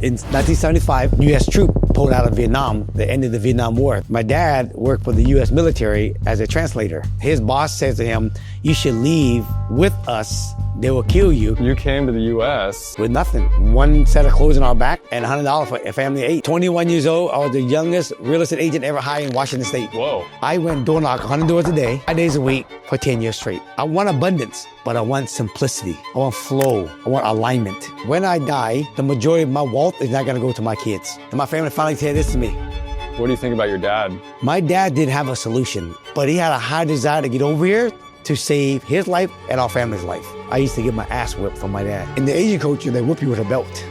In 1975, U.S. troop pulled out of Vietnam, the end of the Vietnam War. My dad worked for the U.S. military as a translator. His boss said to him, "You should leave with us. They will kill you." You came to the U.S. with nothing. One set of clothes on our back and $100 for a family of 8. 21 years old, I was the youngest real estate agent ever hired in Washington State. Whoa. I went door knock 100 doors a day, 5 days a week for 10 years straight. I want abundance, but I want simplicity. I want flow. I want alignment. When I die, the majority of my wealth is not gonna go to my kids. And my family finally said this to me. What do you think about your dad? My dad didn't have a solution, but he had a high desire to get over here to save his life and our family's life. I used to get my ass whipped from my dad. In the Asian culture, they whip you with a belt.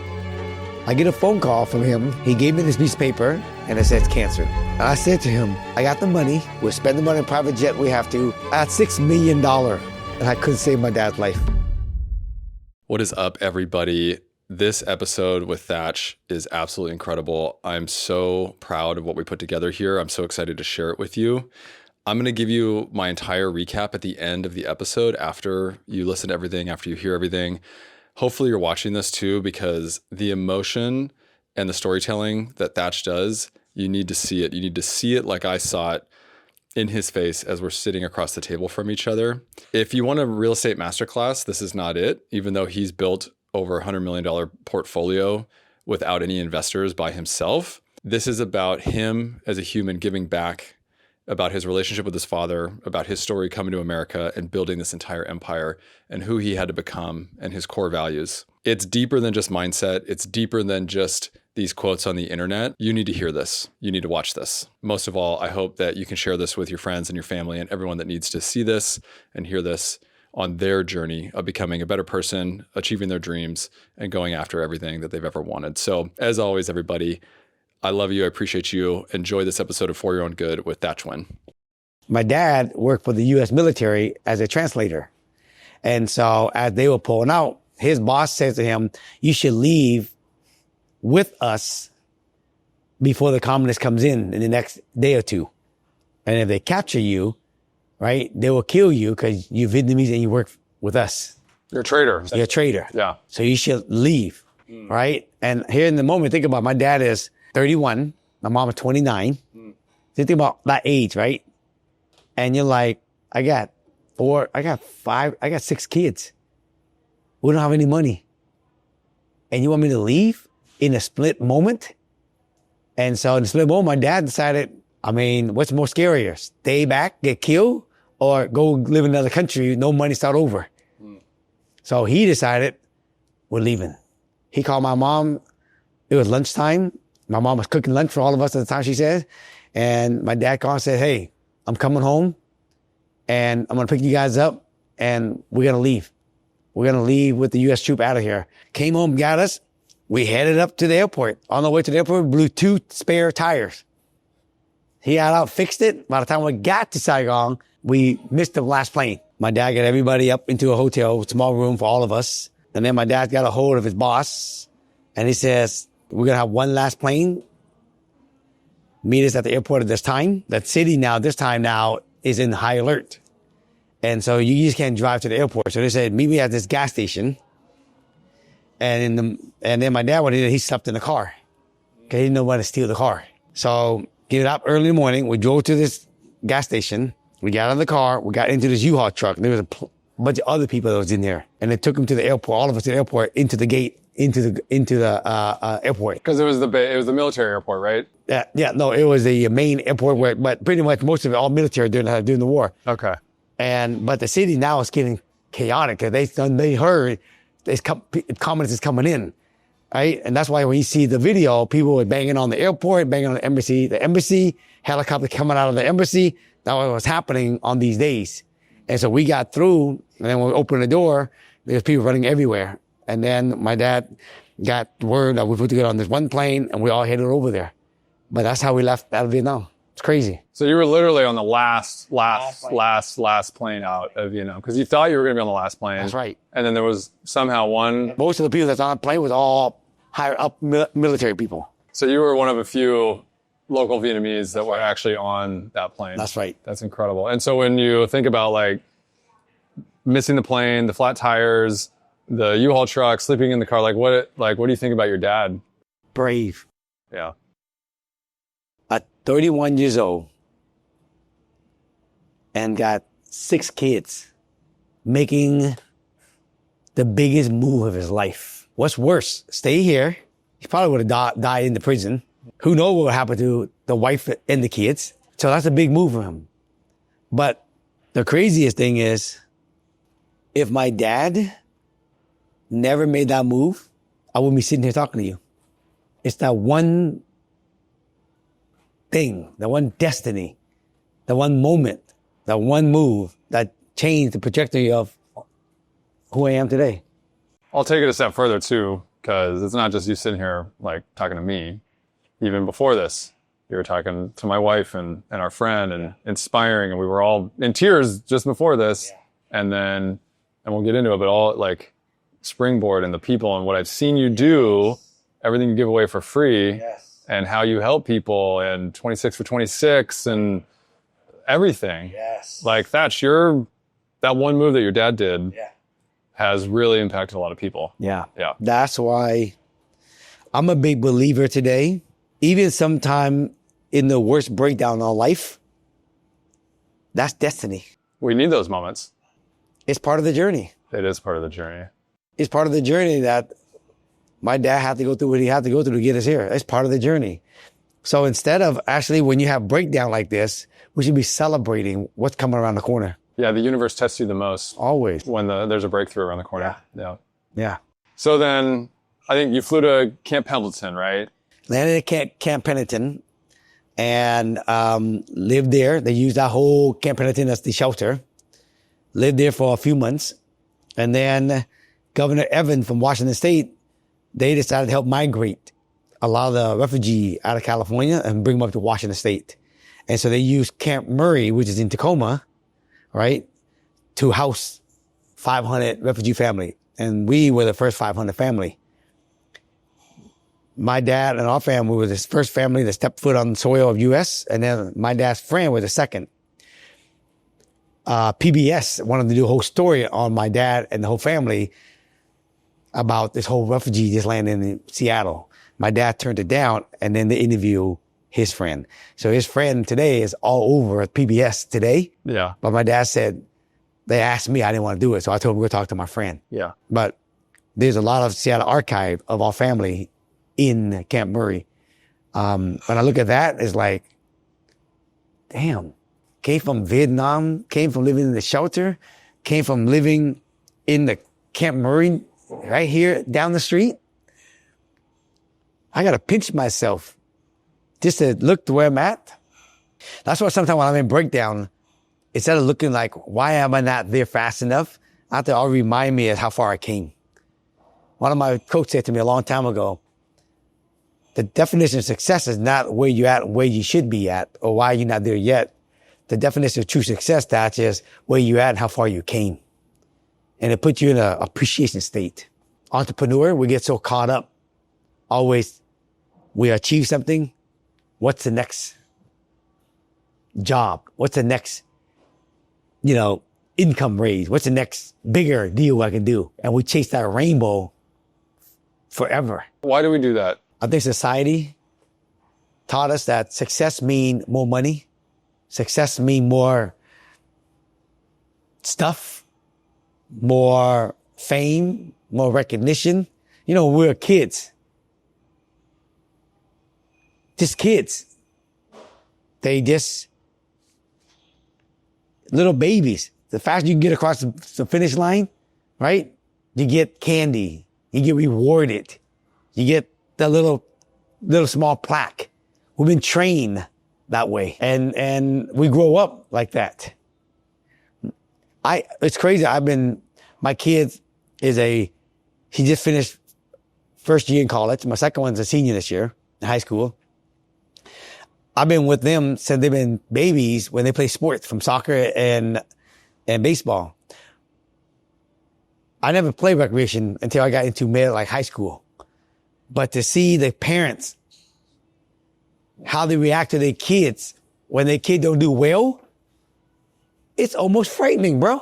I get a phone call from him. He gave me this piece of paper and it says cancer. And I said to him, I got the money. We'll spend the money on private jet we have to. I had $6 million and I couldn't save my dad's life. What is up, everybody? This episode with Thach is absolutely incredible. I'm so proud of what we put together here. I'm so excited to share it with you. I'm going to give you my entire recap at the end of the episode after you listen to everything, after you hear everything. Hopefully you're watching this too, because the emotion and the storytelling that Thach does, you need to see it. You need to see it like I saw it in his face as we're sitting across the table from each other. If you want a real estate masterclass, this is not it. Even though he's built over $100 million portfolio without any investors by himself, this is about him as a human giving back, about his relationship with his father, about his story coming to America and building this entire empire and who he had to become and his core values. It's deeper than just mindset. It's deeper than just these quotes on the internet. You need to hear this. You need to watch this. Most of all, I hope that you can share this with your friends and your family and everyone that needs to see this and hear this on their journey of becoming a better person, achieving their dreams, and going after everything that they've ever wanted. So as always, everybody, I love you. I appreciate you. Enjoy this episode of For Your Own Good with ThachNguyen. My dad worked for the U.S. military as a translator. And so as they were pulling out, his boss said to him, "You should leave with us before the communist comes in the next day or two. And if they capture you, right, they will kill you because you're Vietnamese and you work with us. You're a traitor. You're a traitor. Yeah. So you should leave, right?" And here in the moment, think about it, my dad is 31, my mom is 29. So think about that age, right? And you're like, I got 6 kids. We don't have any money. And you want me to leave in a split moment? And so in the split moment, my dad decided, what's more scarier? Stay back, get killed, or go live in another country, no money, start over. So he decided, we're leaving. He called my mom. It was lunchtime. My mom was cooking lunch for all of us at the time, she said. And my dad called and said, "Hey, I'm coming home and I'm going to pick you guys up and we're going to leave. We're going to leave with the U.S. troop out of here." Came home, got us. We headed up to the airport. On the way to the airport, we blew 2 spare tires. He got out, fixed it. By the time we got to Saigon, we missed the last plane. My dad got everybody up into a hotel, small room for all of us. And then my dad got a hold of his boss and he says, "We're going to have one last plane. Meet us at the airport at this time." That city now, this time now, is in high alert. And so you just can't drive to the airport. So they said, "Meet me at this gas station." And then my dad, what he did, he slept in the car because he didn't know when to steal the car. So get up early in the morning. We drove to this gas station. We got out of the car. We got into this U-Haul truck. There was a bunch of other people that was in there. And they took him to the airport, all of us to the airport, into the gate, into the airport. Because it was the military airport, right? No, it was the main airport but pretty much most of it, all military during the war. Okay. But the city now is getting chaotic because they heard communists is coming in, right? And that's why when you see the video, people were banging on the airport, banging on the embassy, helicopter coming out of the embassy. That was what was happening on these days. And so we got through, and then when we opened the door, there's people running everywhere. And then my dad got word that we put to get on this one plane and we all headed over there. But that's how we left out of Vietnam. It's crazy. So you were literally on the last plane out of Vietnam because you thought you were going to be on the last plane. That's right. And then there was somehow one. Most of the people that's on the plane was all higher up military people. So you were one of a few local Vietnamese that were actually on that plane. That's right. That's incredible. And so when you think about like missing the plane, the flat tires, the U-Haul truck, sleeping in the car, what do you think about your dad? brave. Yeah. At 31 years old and got 6 kids, making the biggest move of his life. What's worse, stay here. He probably would have died in the prison. Who knows what would happen to the wife and the kids. So that's a big move for him. But the craziest thing is, if my dad never made that move, I wouldn't be sitting here talking to you. It's that one thing, the one destiny, the one moment, the one move that changed the trajectory of who I am today. I'll take it a step further too, because it's not just you sitting here like talking to me. Even before this, you were talking to my wife and our friend and inspiring, and we were all in tears just before this. And then, and we'll get into it, but all like Springboard and the people and what I've seen you do, everything you give away for free, and how you help people, and 26 for 26 and everything. Like Thach, that one move that your dad did has really impacted a lot of people. Yeah. Yeah. That's why I'm a big believer today. Even sometime in the worst breakdown of life, that's destiny. We need those moments. It's part of the journey. It is part of the journey. It's part of the journey that my dad had to go through what he had to go through to get us here. It's part of the journey. So instead of actually, when you have breakdown like this, we should be celebrating what's coming around the corner. Yeah, the universe tests you the most. Always. When there's a breakthrough around the corner. Yeah. So then, I think you flew to Camp Pendleton, right? Landed at Camp Pendleton and lived there. They used that whole Camp Pendleton as the shelter. Lived there for a few months. And then Governor Evan from Washington State, they decided to help migrate a lot of the refugee out of California and bring them up to Washington State. And so they used Camp Murray, which is in Tacoma, right, to house 500 refugee family. And we were the first 500 family. My dad and our family were the first family that stepped foot on the soil of U.S. And then my dad's friend was the second. PBS wanted to do a whole story on my dad and the whole family about this whole refugee just landing in Seattle. My dad turned it down, and then they interview his friend. So his friend today is all over PBS today. Yeah. But my dad said, they asked me, I didn't want to do it. So I told him, go talk to my friend. Yeah. But there's a lot of Seattle archive of our family in Camp Murray. When I look at that, it's like, damn, came from Vietnam, came from living in the shelter, came from living in the Camp Murray right here down the street. I got to pinch myself just to look to where I'm at. That's why sometimes when I'm in breakdown, instead of looking like, why am I not there fast enough? I have to all remind me of how far I came. One of my coaches said to me a long time ago, the definition of success is not where you're at, where you should be at, or why you're not there yet. The definition of true success, that is where you're at and how far you came. And it puts you in an appreciation state. Entrepreneur, we get so caught up. Always, we achieve something. What's the next job? What's the next, income raise? What's the next bigger deal I can do? And we chase that rainbow forever. Why do we do that? I think society taught us that success means more money. Success means more stuff, more fame, more recognition. When we were kids, just kids. They just little babies. The faster you can get across the finish line, right? You get candy. You get rewarded. You get the little small plaque. We've been trained that way. And we grow up like that. It's crazy. My kid he just finished first year in college. My second one's a senior this year in high school. I've been with them since they've been babies when they play sports, from soccer and baseball. I never played recreation until I got into high school. But to see the parents, how they react to their kids when their kid don't do well, it's almost frightening, bro.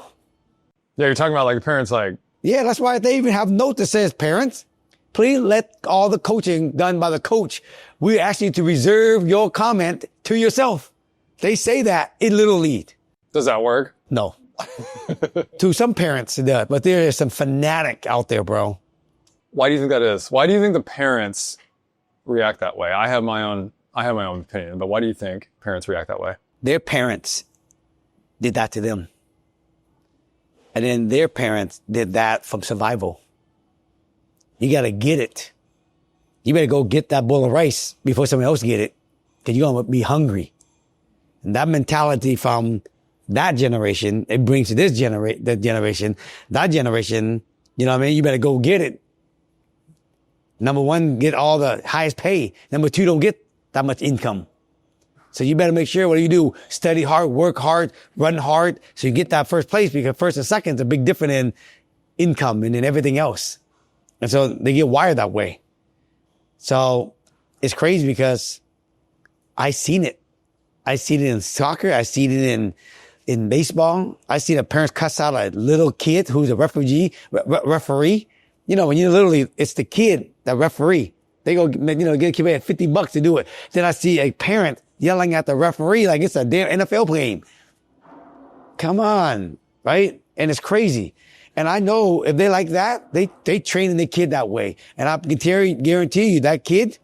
Yeah, you're talking about like the parents like... Yeah, that's why they even have note that says, parents, please let all the coaching done by the coach. We ask you to reserve your comment to yourself. They say that in Little League. Does that work? No. To some parents it does, but there is some fanatic out there, bro. Why do you think that is? Why do you think the parents react that way? I have my own opinion, but why do you think parents react that way? Their parents did that to them. And then their parents did that from survival. You got to get it. You better go get that bowl of rice before someone else get it, because you're going to be hungry. And that mentality from that generation, it brings to this generation, that generation, you know what I mean? You better go get it. Number one, get all the highest pay. Number two, don't get that much income. So you better make sure, what do you do? Study hard, work hard, run hard, so you get that first place, because first and second is a big difference in income and in everything else. And so they get wired that way. So it's crazy because I seen it. I seen it in soccer. I seen it in baseball. I seen a parents cuss out a little kid who's a referee. You know, when you're literally, it's the kid, that referee. They go, you know, get a kid at $50 to do it. Then I see a parent yelling at the referee like it's a damn NFL game. Come on, right? And it's crazy. And I know if they like that, they training their kid that way. And I can guarantee you that kid,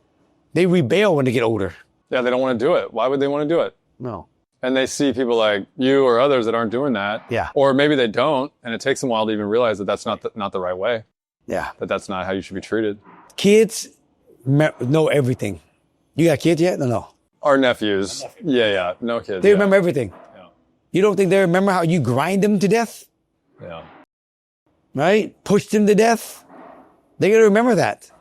they rebel when they get older. Yeah, they don't want to do it. Why would they want to do it? No. And they see people like you or others that aren't doing that. Yeah. Or maybe they don't, and it takes them a while to even realize that that's not the right way. Yeah. That's not how you should be treated. Kids know everything. You got kids yet? No. Our nephews. Yeah. No kids. They remember everything. Yeah. You don't think they remember how you grind them to death? Yeah. Right? Push them to death? They're going to remember that.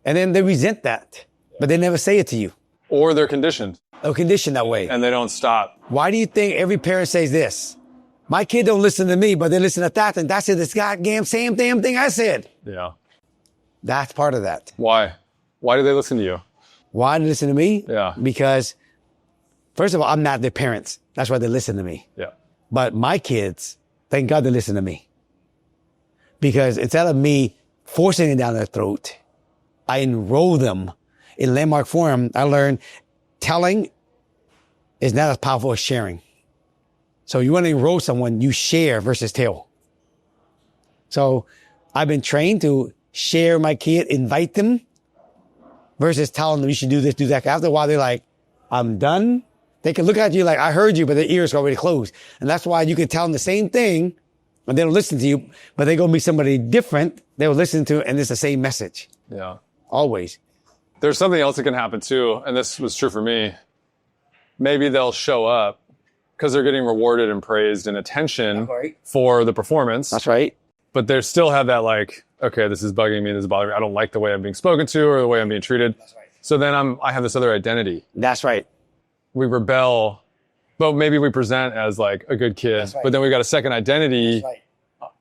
And then they resent that. But they never say it to you. Or they're conditioned. They're conditioned that way. And they don't stop. Why do you think every parent says this? My kid don't listen to me, but they listen to that, and that's this goddamn same damn thing I said. Yeah. That's part of that. Why? Why do they listen to you? Why do they listen to me? Yeah. Because, first of all, I'm not their parents. That's why they listen to me. Yeah. But my kids, thank God they listen to me. Because instead of me forcing it down their throat, I enroll them. In Landmark Forum, I learned telling is not as powerful as sharing. So you want to enroll someone, you share versus tell. So I've been trained to share my kid, invite them, versus telling them you should do this, do that. After a while, they're like, I'm done. They can look at you like, I heard you, but their ears are already closed. And that's why you can tell them the same thing, and they don't listen to you, but they're going to meet somebody different. They'll listen to it, and it's the same message. Yeah. Always. There's something else that can happen too, and this was true for me. Maybe they'll show up because they're getting rewarded and praised and attention for the performance. That's right. But they still have that like, okay, this is bugging me, this is bothering me. I don't like the way I'm being spoken to or the way I'm being treated. That's right. So then I have this other identity. That's right. We rebel, but maybe we present as like a good kid, but then we got a second identity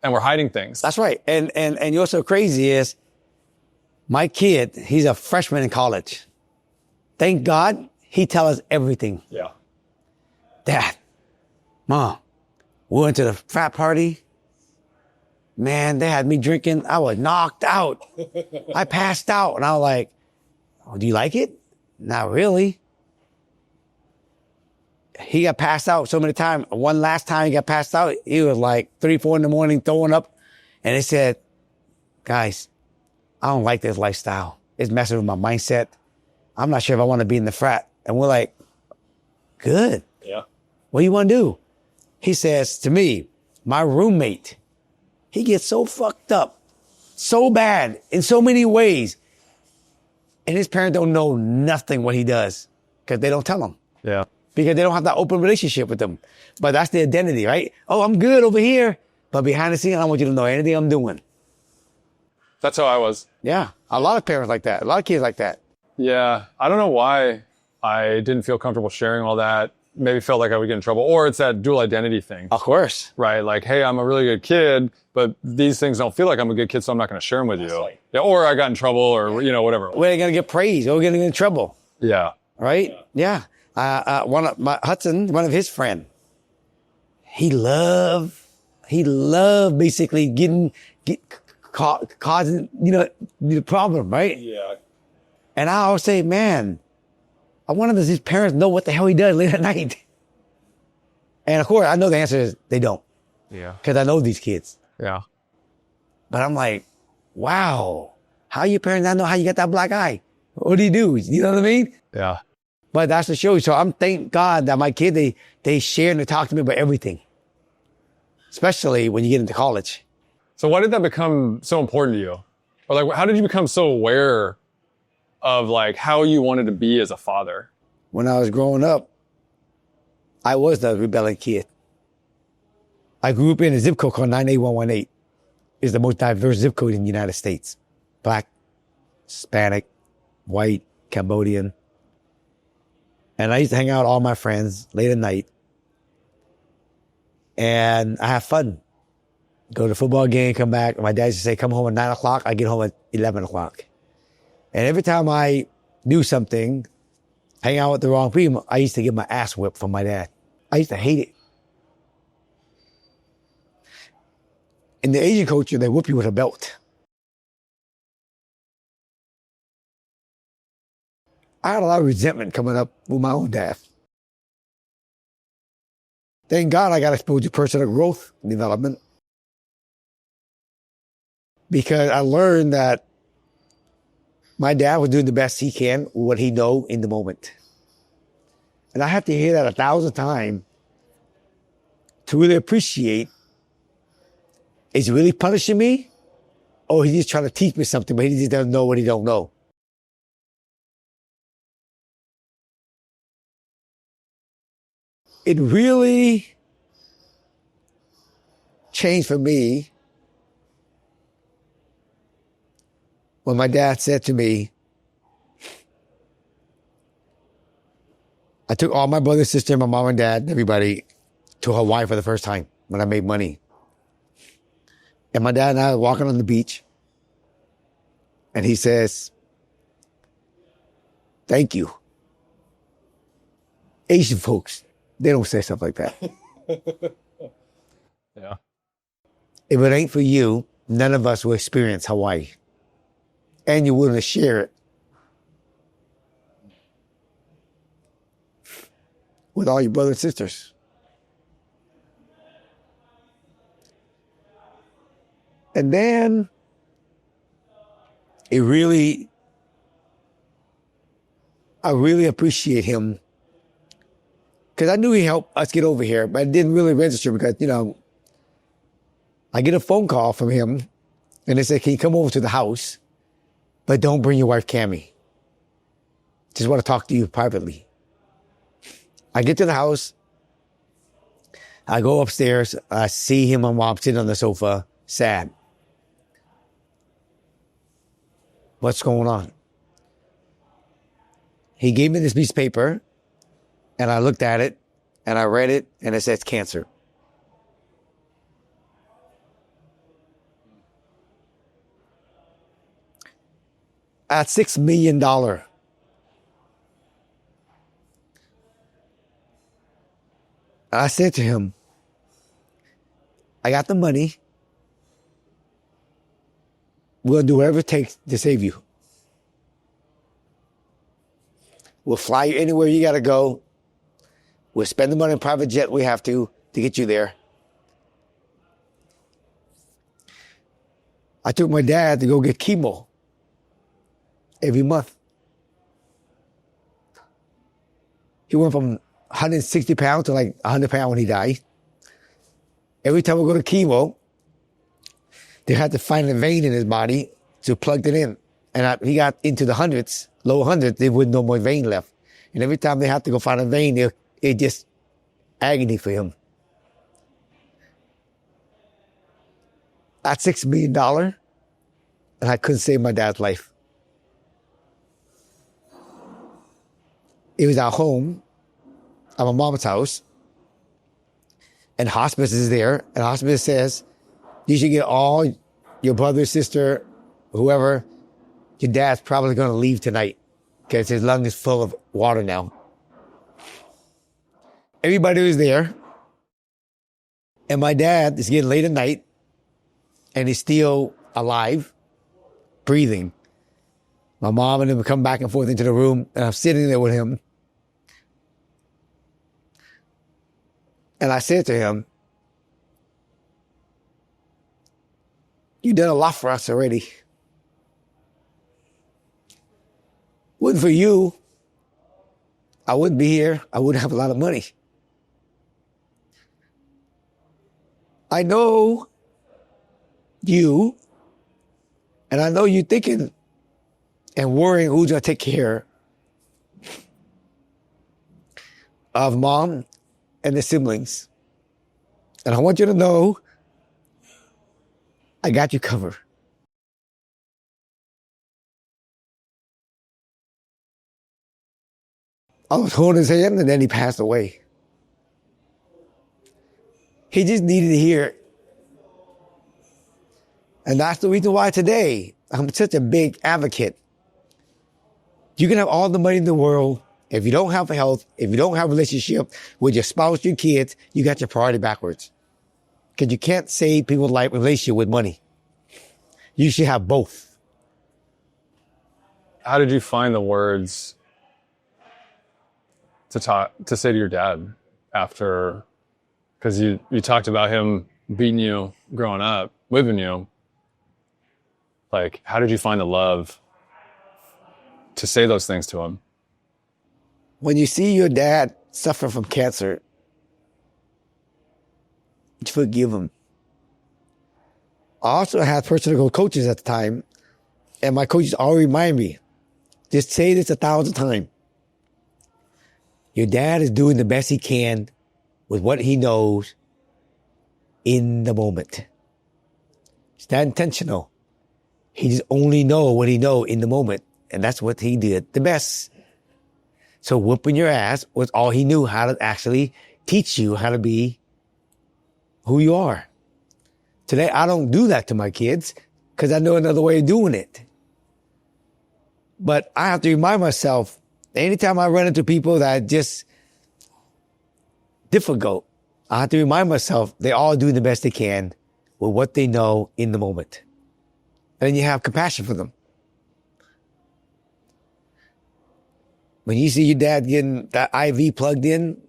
and we're hiding things. That's right. And you're so crazy is my kid, he's a freshman in college. Thank God he tells us everything. Yeah. Dad, Mom, we went to the frat party. Man, they had me drinking. I was knocked out. I passed out. And I was like, oh, do you like it? Not really. He got passed out so many times. One last time he got passed out, he was like 3, 4 in the morning throwing up. And they said, guys, I don't like this lifestyle. It's messing with my mindset. I'm not sure if I want to be in the frat. And we're like, good. Yeah. What do you want to do? He says to me, my roommate, he gets so fucked up, so bad in so many ways. And his parents don't know nothing what he does because they don't tell him. Yeah. Because they don't have that open relationship with them. But that's the identity, right? Oh, I'm good over here. But behind the scenes, I don't want you to know anything I'm doing. That's how I was. Yeah. A lot of parents like that. A lot of kids like that. Yeah. I don't know why I didn't feel comfortable sharing all that. Maybe felt like I would get in trouble. Or it's that dual identity thing. Of course. Right? Like, hey, I'm a really good kid, but these things don't feel like I'm a good kid, so I'm not going to share them with you. Right. Yeah, or I got in trouble or, you know, whatever. We're going to get praised or we're going to get in trouble. Yeah. Right? Yeah. One of his friend, he loved basically causing, the problem, right? Yeah. And I always say, man, I wonder does his parents know what the hell he does late at night? And of course, I know the answer is they don't. Yeah. Because I know these kids. Yeah. But I'm like, wow, how your parents not know how you got that black eye? What do you do? You know what I mean? Yeah. But that's the show. So I'm thank God that my kid, they share and they talk to me about everything. Especially when you get into college. So why did that become so important to you? Or like, how did you become so aware of like how you wanted to be as a father? When I was growing up, I was the rebelling kid. I grew up in a zip code called 98118. It's the most diverse zip code in the United States. Black, Hispanic, white, Cambodian. And I used to hang out with all my friends late at night. And I have fun. Go to the football game, come back. My dad used to say, come home at 9 o'clock. I get home at 11 o'clock. And every time I do something, hang out with the wrong people, I used to get my ass whipped from my dad. I used to hate it. In the Asian culture, they whip you with a belt. I had a lot of resentment coming up with my own dad. Thank God I got exposed to personal growth and development. Because I learned that my dad was doing the best he can with what he know in the moment. And I had to hear that 1,000 times to really appreciate, is he really punishing me? Or he's just trying to teach me something, but he just doesn't know what he don't know. It really changed for me when my dad said to me, I took all my brother, sister, my mom and dad, everybody to Hawaii for the first time when I made money. And my dad and I were walking on the beach. And he says, thank you. Asian folks, they don't say stuff like that. Yeah. If it ain't for you, none of us will experience Hawaii. And you're willing to share it with all your brothers and sisters. And then I really appreciate him because I knew he helped us get over here, but it didn't really register because, I get a phone call from him and they say, can you come over to the house, but don't bring your wife, Cammie. Just want to talk to you privately. I get to the house. I go upstairs. I see him and mom sitting on the sofa, sad. What's going on? He gave me this piece of paper and I looked at it and I read it and it says cancer. At $6 million. I said to him, I got the money. We'll do whatever it takes to save you. We'll fly you anywhere you got to go. We'll spend the money in private jet we have to get you there. I took my dad to go get chemo every month. He went from 160 pounds to like 100 pounds when he died. Every time we go to chemo, they had to find a vein in his body to plug it in. And he got into the hundreds, low hundreds, there was no more vein left. And every time they had to go find a vein, it just agony for him. At $6 million, and I couldn't save my dad's life. It was our home, at my mom's house, and hospice is there, and hospice says, you should get all your brother, sister, whoever, your dad's probably going to leave tonight because his lung is full of water now. Everybody was there. And my dad is getting late at night and he's still alive, breathing. My mom and him would come back and forth into the room, and I'm sitting there with him. And I said to him, "You've done a lot for us already. Wouldn't for you, I wouldn't be here. I wouldn't have a lot of money. I know you, and I know you thinking and worrying who's going to take care of mom and the siblings. And I want you to know I got you covered." I was holding his hand, and then he passed away. He just needed to hear it. And that's the reason why today I'm such a big advocate. You can have all the money in the world. If you don't have health, if you don't have a relationship with your spouse, your kids, you got your priority backwards. Because you can't save people's life relationship with money. You should have both. How did you find the words to say to your dad after, because you talked about him beating you growing up, whipping you. Like, how did you find the love to say those things to him? When you see your dad suffer from cancer, you forgive him. I also had personal coaches at the time, and my coaches all remind me, just say this 1,000 times. Your dad is doing the best he can with what he knows in the moment. It's not intentional. He just only know what he know in the moment. And that's what he did the best. So whooping your ass was all he knew how to actually teach you how to be who you are. Today, I don't do that to my kids because I know another way of doing it. But I have to remind myself, anytime I run into people that are just difficult, I have to remind myself they all do the best they can with what they know in the moment. And you have compassion for them. When you see your dad getting that IV plugged in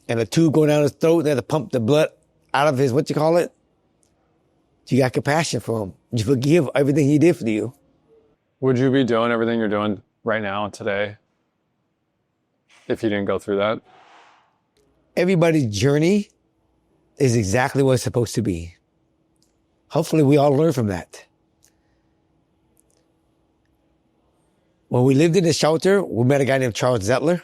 and a tube going down his throat, they have to pump the blood out of his, you got compassion for him. You forgive everything he did for you. Would you be doing everything you're doing right now today if you didn't go through that? Everybody's journey is exactly what it's supposed to be. Hopefully we all learn from that. When we lived in the shelter, we met a guy named Charles Zettler.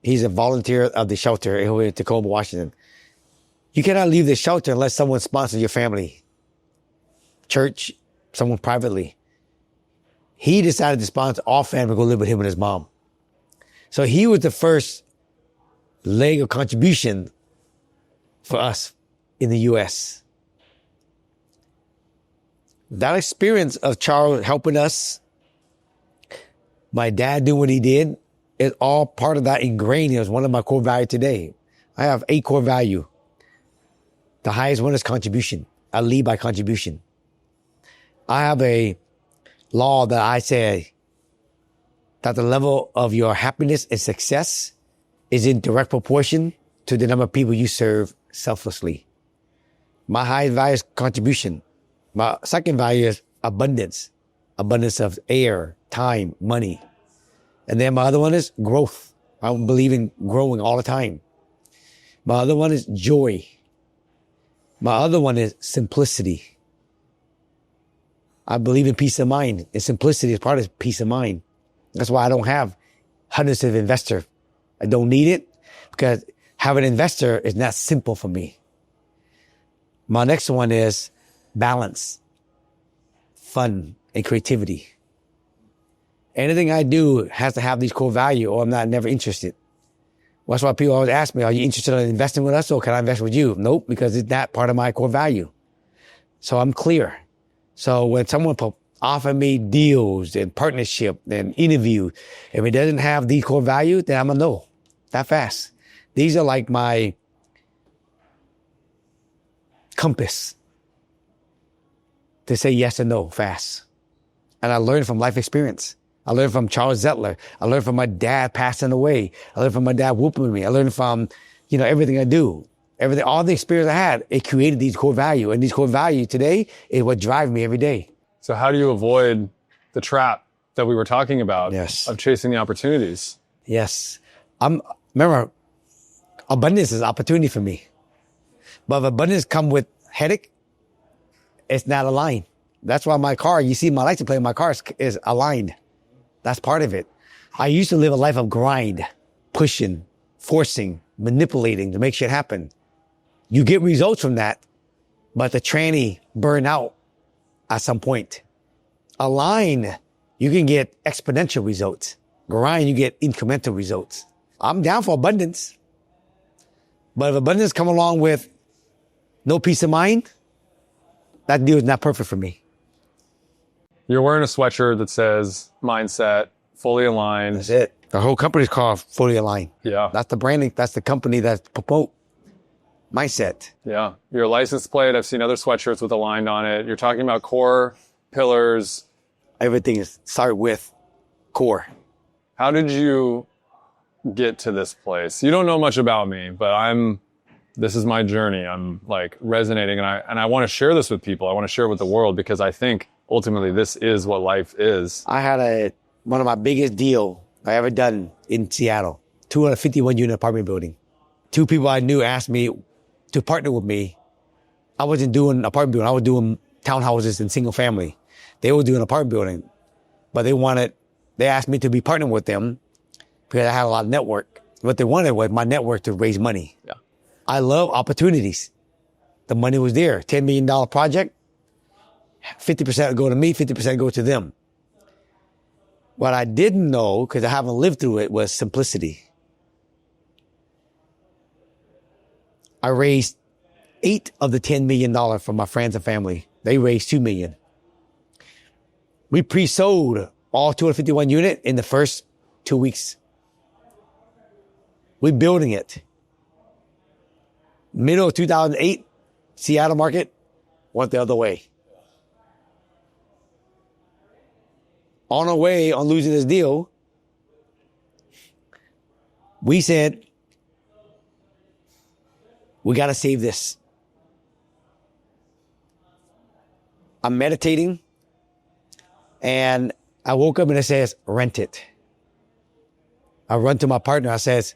He's a volunteer of the shelter in Tacoma, Washington. You cannot leave the shelter unless someone sponsors your family, church, someone privately. He decided to sponsor all family to go live with him and his mom. So he was the first leg of contribution for us in the U.S. That experience of Charles helping us, my dad doing what he did, is all part of that ingrained. It was one of my core values today. I have 8 core values. The highest one is contribution. I lead by contribution. I have a law that I say that the level of your happiness and success is in direct proportion to the number of people you serve selflessly. My highest value is contribution. My second value is abundance. Abundance of air, time, money. And then my other one is growth. I believe in growing all the time. My other one is joy. My other one is simplicity. I believe in peace of mind, and simplicity is part of peace of mind. That's why I don't have hundreds of investors. I don't need it because having an investor is not simple for me. My next one is balance, fun, and creativity. Anything I do has to have these core values or I'm never interested. Well, that's why people always ask me, are you interested in investing with us or can I invest with you? Nope, because it's not part of my core value. So I'm clear. So when someone offer me deals and partnership and interview, if it doesn't have these core values, then I'm a no. That fast. These are like my compass. to say yes and no fast. And I learned from life experience. I learned from Charles Zettler. I learned from my dad passing away. I learned from my dad whooping me. I learned from, everything I do. Everything, all the experience I had, it created these core values. And these core values today is what drive me every day. So how do you avoid the trap that we were talking about of chasing the opportunities? Yes. Remember, abundance is opportunity for me. But if abundance come with headache, it's not aligned. That's why my car, you see my license plate in my car is aligned. That's part of it. I used to live a life of grind, pushing, forcing, manipulating to make shit happen. You get results from that, but the tranny burn out at some point. Align, you can get exponential results. Grind, you get incremental results. I'm down for abundance. But if abundance come along with no peace of mind, that deal is not perfect for me. You're wearing a sweatshirt that says mindset, fully aligned. That's it. The whole company's called Fully Aligned. Yeah. That's the branding. That's the company that promote mindset. Yeah. Your license plate, I've seen other sweatshirts with aligned on it. You're talking about core, pillars. Everything is start with core. How did you get to this place? You don't know much about me, but this is my journey. I'm like resonating and I want to share this with people. I want to share it with the world because I think ultimately this is what life is. I had one of my biggest deal I ever done in Seattle, 251 unit apartment building. Two people I knew asked me to partner with me. I wasn't doing apartment building. I was doing townhouses and single family. They were doing apartment building, but they asked me to be partnering with them because I had a lot of network. What they wanted was my network to raise money. Yeah. I love opportunities. The money was there. $10 million project. 50% would go to me, 50% go to them. What I didn't know, because I haven't lived through it, was simplicity. I raised 8 of the $10 million from my friends and family. They raised $2 million. We pre-sold all 251 units in the first 2 weeks. We're building it. Middle of 2008, Seattle market went the other way. On our way on losing this deal, we said, we got to save this. I'm meditating and I woke up and it says, rent it. I run to my partner. I says,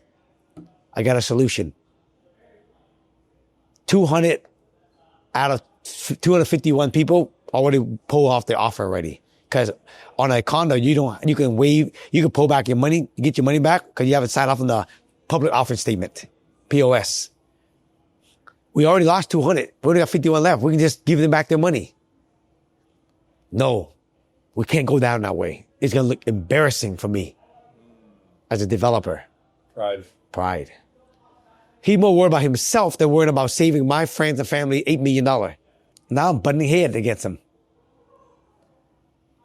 I got a solution. 200 out of 251 people already pull off their offer already. Because on a condo, you can pull back your money, get your money back because you haven't signed off on the public offering statement, POS. We already lost 200. We only got 51 left. We can just give them back their money. No, we can't go down that way. It's going to look embarrassing for me as a developer. Pride. He's more worried about himself than worried about saving my friends and family $8 million. Now I'm butting head against him.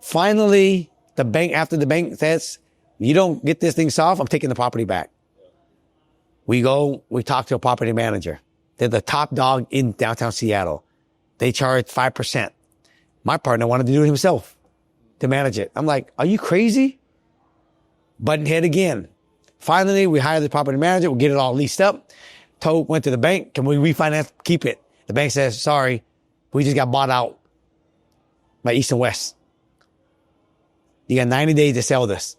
Finally, after the bank says, you don't get this thing solved, I'm taking the property back. We talk to a property manager. They're the top dog in downtown Seattle. They charge 5%. My partner wanted to do it himself to manage it. I'm like, are you crazy? Button head again. Finally, we hired the property manager. We'll get it all leased up. Went to the bank. Can we refinance? Keep it. The bank says, sorry, we just got bought out by East and West. You got 90 days to sell this.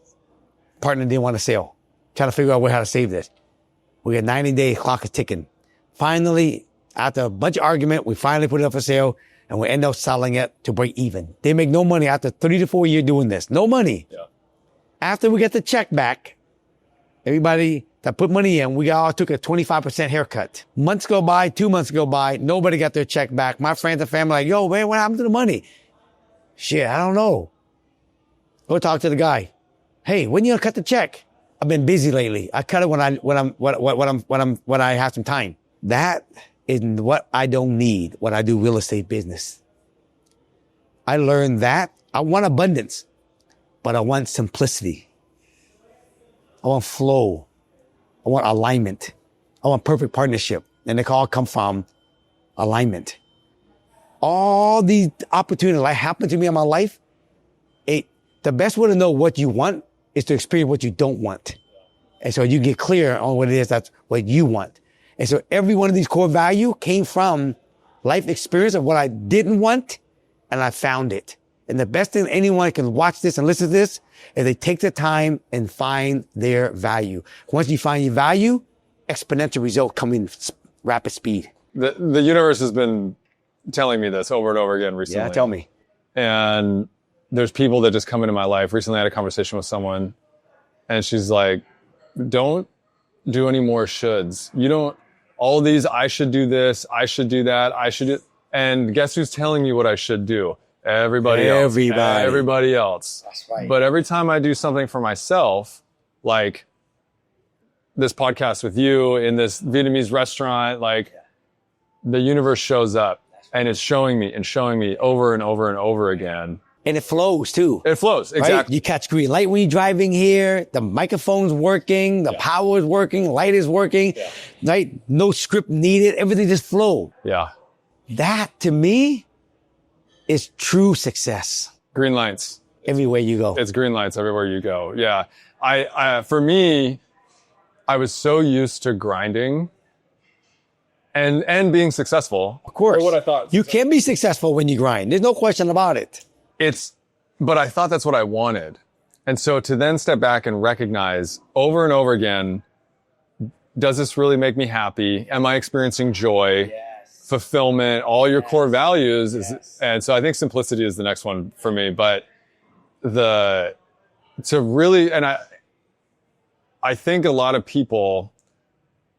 Partner didn't want to sell. Trying to figure out how to save this. We got 90 days, clock is ticking. Finally, after a bunch of argument, we finally put it up for sale and we end up selling it to break even. They make no money after 3 to 4 years doing this. No money. Yeah. After we get the check back, everybody that put money in, we all took a 25% haircut. Months go by, 2 months go by, nobody got their check back. My friends and family like, yo, man, what happened to the money? Shit, I don't know. Go talk to the guy. Hey, when you gonna cut the check? I've been busy lately. I cut it when I have some time. That is what I don't need when I do real estate business. I learned that I want abundance, but I want simplicity. I want flow. I want alignment. I want perfect partnership. And it all come from alignment. all these opportunities that happen to me in my life, the best way to know what you want is to experience what you don't want. And so you get clear on what it is that's what you want. And so every one of these core values came from life experience of what I didn't want, and I found it. And the best thing anyone can watch this and listen to this is they take the time and find their value. Once you find your value, exponential results come in rapid speed. The universe has been telling me this over and over again recently. Yeah, tell me. And there's people that just come into my life. Recently I had a conversation with someone and she's like, don't do any more shoulds. You don't, all these, I should do this, I should do that, I should do, and guess who's telling me what I should do? Everybody else. Everybody else. That's right. But every time I do something for myself, like this podcast with you in this Vietnamese restaurant, like the universe shows up and it's showing me over and over and over again. And it flows too. It flows, exactly. Right? You catch green light when you're driving here. The microphone's working. The power is working. Light is working. Yeah. Right? No script needed. Everything just flowed. Yeah. That to me is true success. Green lights. Everywhere you go. It's green lights everywhere you go. Yeah. For me, I was so used to grinding and being successful. Of course. Or what I thought. You can be successful when you grind. There's no question about it. But I thought that's what I wanted. And so to then step back and recognize over and over again, does this really make me happy? Am I experiencing joy? Yes. Fulfillment, all your core values. And so I think simplicity is the next one for me. But I think a lot of people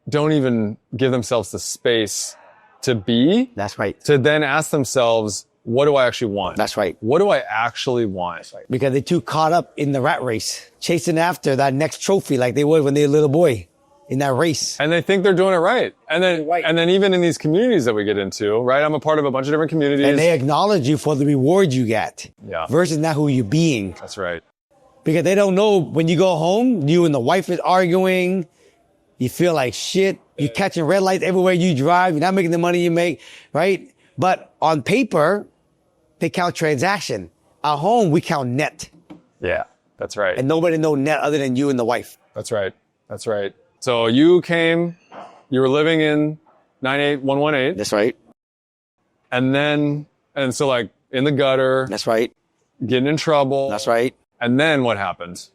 don't even give themselves the space to be. That's right. To then ask themselves, what do I actually want? That's right. What do I actually want? That's right. Because they're too caught up in the rat race, chasing after that next trophy like they were when they were a little boy in that race. And they think they're doing it right. And then even in these communities that we get into, right? I'm a part of a bunch of different communities. And they acknowledge you for the reward you get. Yeah. Versus not who you're being. That's right. Because they don't know when you go home, you and the wife is arguing. You feel like shit. You're catching red lights everywhere you drive. You're not making the money you make, right? But on paper, they count transaction. At home, we count net. Yeah, that's right. And nobody know net other than you and the wife. That's right. That's right. So you were living in 98118. That's right. And so like in the gutter. That's right. Getting in trouble. That's right. And then what happened?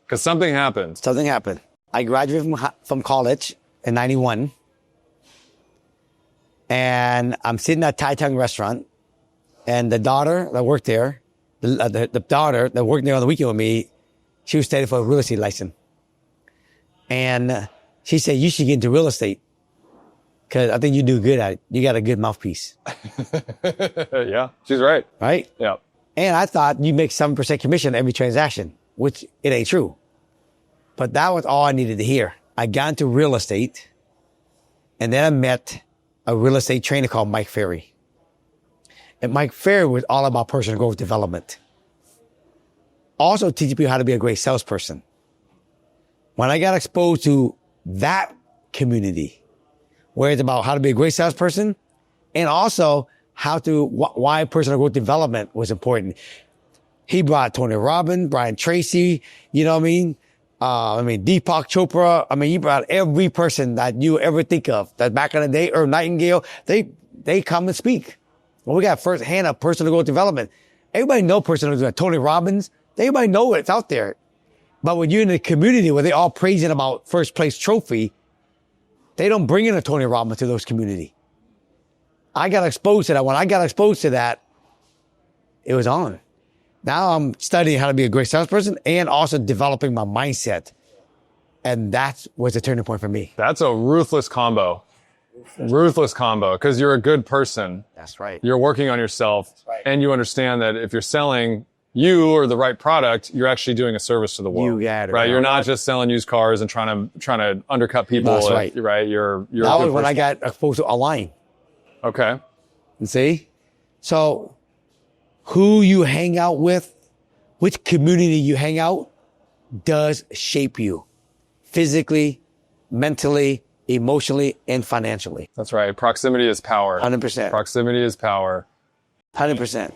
Because something happened. Something happened. I graduated from college in 91. And I'm sitting at Thai Tongue restaurant. And the daughter that worked there, the daughter that worked there on the weekend with me, she was studying for a real estate license. And she said, you should get into real estate because I think you do good at it. You got a good mouthpiece. Yeah, she's right. Right? Yeah. And I thought you make 7% commission every transaction, which it ain't true. But that was all I needed to hear. I got into real estate and then I met a real estate trainer called Mike Ferry. And Mike Ferry was all about personal growth development. Also teaching people how to be a great salesperson. When I got exposed to that community, where it's about how to be a great salesperson and also why personal growth development was important. He brought Tony Robbins, Brian Tracy, you know what I mean? Deepak Chopra. He brought every person that you ever think of. That back in the day, Earl Nightingale, they come and speak. Well, we got first hand of personal growth development. Everybody know personal growth development. Tony Robbins, everybody know it's out there. But when you're in a community where they all praising about first place trophy, they don't bring in a Tony Robbins to those community. I got exposed to that. When I got exposed to that, it was on. Now I'm studying how to be a great salesperson and also developing my mindset. And that was a turning point for me. That's a ruthless combo. Ruthless combo, because you're a good person. That's right. You're working on yourself, and you understand that if you're selling you or the right product, you're actually doing a service to the world. You got it. Right? You're not just selling used cars and trying to undercut people. That's right. Right? You're that was when I got exposed to Align. Okay. And see? So who you hang out with, which community you hang out, does shape you physically, mentally, emotionally, and financially. That's right. Proximity is power. 100%. Proximity is power. 100%.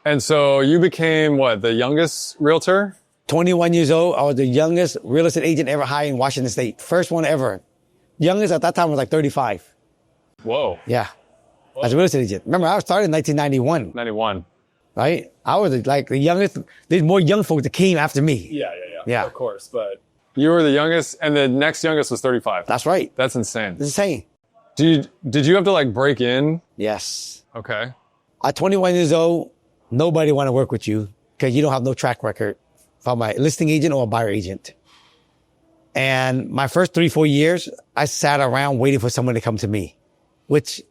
And so you became what, the youngest realtor? 21 years old. I was the youngest real estate agent ever hired in Washington State. First one ever. Youngest at that time was like 35. Whoa. Yeah. As a real estate agent. Remember, I started in 1991. 91. Right? I was like the youngest. There's more young folks that came after me. Yeah. Of course. But you were the youngest, and the next youngest was 35. That's right. That's insane. It's insane. Did you have to like break in? Yes. Okay. At 21 years old, nobody want to work with you because you don't have no track record from a listing agent or a buyer agent. And my first 3-4 years, I sat around waiting for someone to come to me, which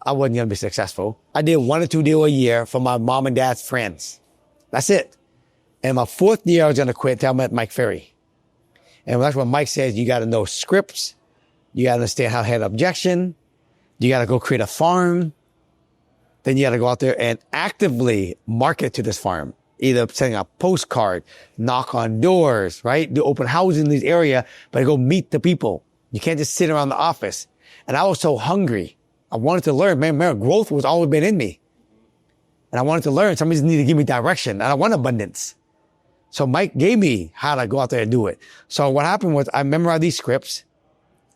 I wasn't going to be successful. I did 1 or 2 deals a year for my mom and dad's friends. That's it. And my 4th year, I was going to quit until I met Mike Ferry. And that's when Mike says, you got to know scripts. You got to understand how to handle objection. You got to go create a farm. Then you got to go out there and actively market to this farm. Either sending a postcard, knock on doors, right? Do open houses in this area, but go meet the people. You can't just sit around the office. And I was so hungry. I wanted to learn. Man, growth was always been in me. And I wanted to learn. Somebody needed to give me direction. And I want abundance. So Mike gave me how to go out there and do it. So what happened was I memorized these scripts.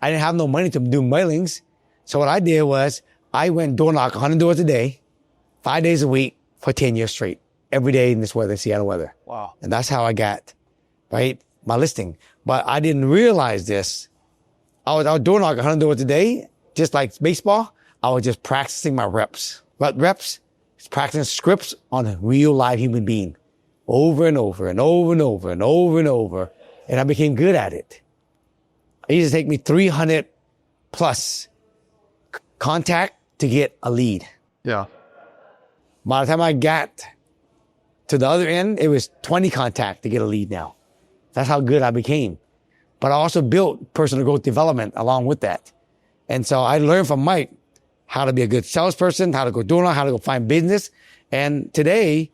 I didn't have no money to do mailings. So what I did was I went door knock 100 doors a day, 5 days a week for 10 years straight. Every day in this weather, Seattle weather. Wow. And that's how I got, right, my listing. But I didn't realize this. I was door knock 100 doors a day, just like baseball. I was just practicing my reps. What reps? It's practicing scripts on a real live human being over and over and over and over and over and over. And I became good at it. It used to take me 300 plus contact to get a lead. Yeah. By the time I got to the other end, it was 20 contact to get a lead now. That's how good I became. But I also built personal growth development along with that. And so I learned from Mike how to be a good salesperson, how to go door knock, how to go find business. And today,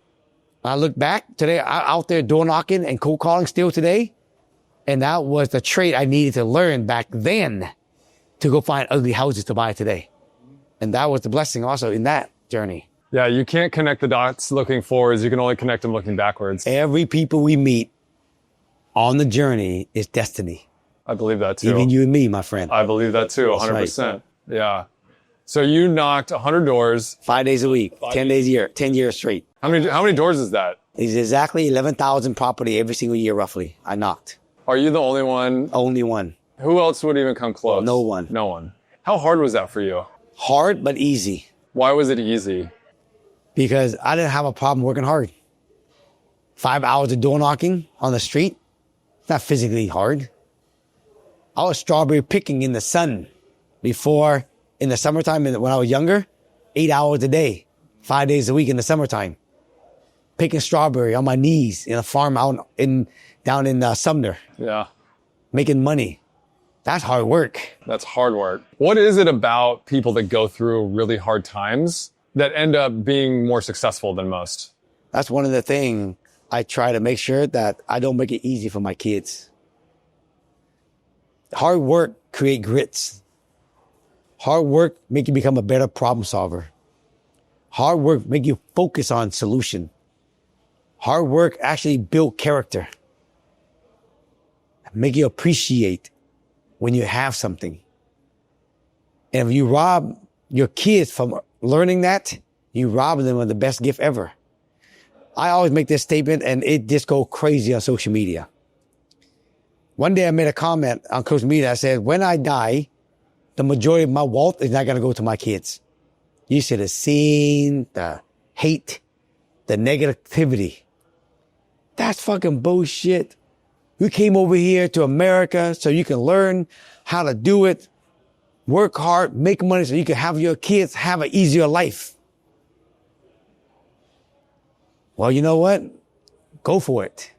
I look back, today I'm out there door knocking and cold calling still today. And that was the trait I needed to learn back then to go find ugly houses to buy today. And that was the blessing also in that journey. Yeah, you can't connect the dots looking forwards. You can only connect them looking backwards. Every people we meet on the journey is destiny. I believe that too. Even you and me, my friend. I believe that too, 100%. Right. Yeah. So you knocked 100 doors. 5 days a week, 10 days a year, 10 years straight. How many doors is that? It's exactly 11,000 property every single year, roughly. I knocked. Are you the only one? Only one. Who else would even come close? No one. No one. How hard was that for you? Hard, but easy. Why was it easy? Because I didn't have a problem working hard. 5 hours of door knocking on the street, it's not physically hard. I was strawberry picking in the sun before, in the summertime, when I was younger, 8 hours a day, 5 days a week in the summertime. Picking strawberry on my knees in a farm down in Sumner. Yeah. Making money. That's hard work. That's hard work. What is it about people that go through really hard times that end up being more successful than most? That's one of the things I try to make sure that I don't make it easy for my kids. Hard work create grits. Hard work make you become a better problem solver. Hard work make you focus on solution. Hard work actually build character. Make you appreciate when you have something. And if you rob your kids from learning that, you rob them of the best gift ever. I always make this statement and it just go crazy on social media. One day I made a comment on social media. I said, when I die, the majority of my wealth is not going to go to my kids. You should have seen the hate, the negativity. That's fucking bullshit. You came over here to America so you can learn how to do it, work hard, make money so you can have your kids have an easier life. Well, you know what? Go for it.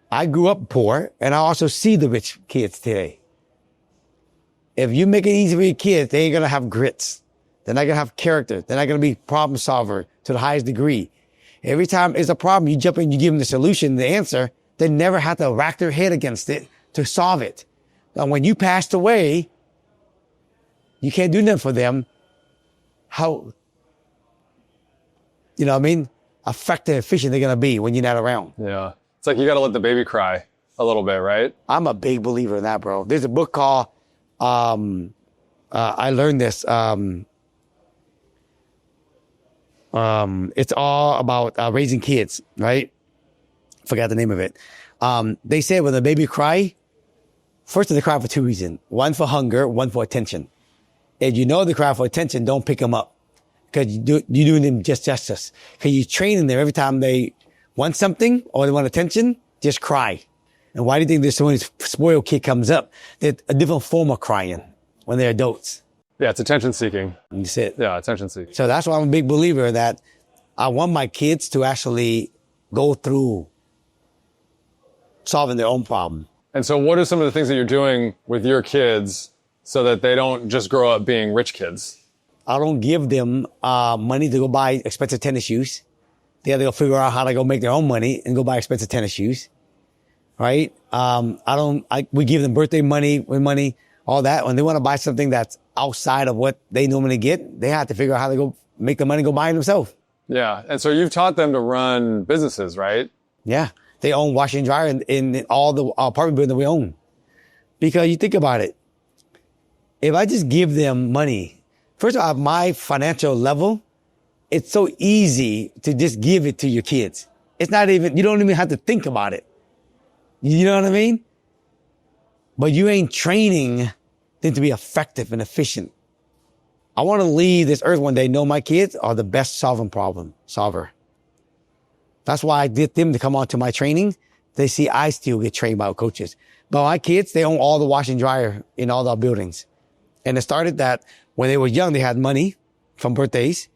I grew up poor and I also see the rich kids today. If you make it easy for your kids, they ain't going to have grits. They're not going to have character. They're not going to be problem solver to the highest degree. Every time there's a problem, you jump in, you give them the solution, the answer. They never have to rack their head against it to solve it. And when you passed away, you can't do nothing for them, how, you know what I mean, effective, efficient they're going to be when you're not around. Yeah. It's like you got to let the baby cry a little bit, right? I'm a big believer in that, bro. There's a book called, I learned this, it's all about raising kids, right? Forgot the name of it. They say when the baby cry, first they cry for two reasons. One for hunger, one for attention. If you know they cry for attention, don't pick them up. Because you're doing them just justice. Because you're training them every time they want something or they want attention, just cry. And why do you think there's so many spoiled kid comes up? They're a different form of crying when they're adults. Yeah, it's attention seeking. That's it. Yeah, attention seeking. So that's why I'm a big believer that I want my kids to actually go through solving their own problem. And so what are some of the things that you're doing with your kids so that they don't just grow up being rich kids? I don't give them money to go buy expensive tennis shoes. They'll figure out how to go make their own money and go buy expensive tennis shoes. Right? We give them birthday money, all that. When they want to buy something that's outside of what they normally get, they have to figure out how to go make the money go buy it themselves. Yeah. And so you've taught them to run businesses, right? Yeah. They own washer and dryer in all the apartment buildings that we own. Because you think about it. If I just give them money, first of all, at my financial level, it's so easy to just give it to your kids. It's not even, you don't even have to think about it. You know what I mean? But you ain't training them to be effective and efficient. I want to leave this earth one day, know my kids are the best problem solver. That's why I did them to come on to my training. They see I still get trained by coaches. But my kids, they own all the wash and dryer in all our buildings. And it started that when they were young, they had money from birthdays.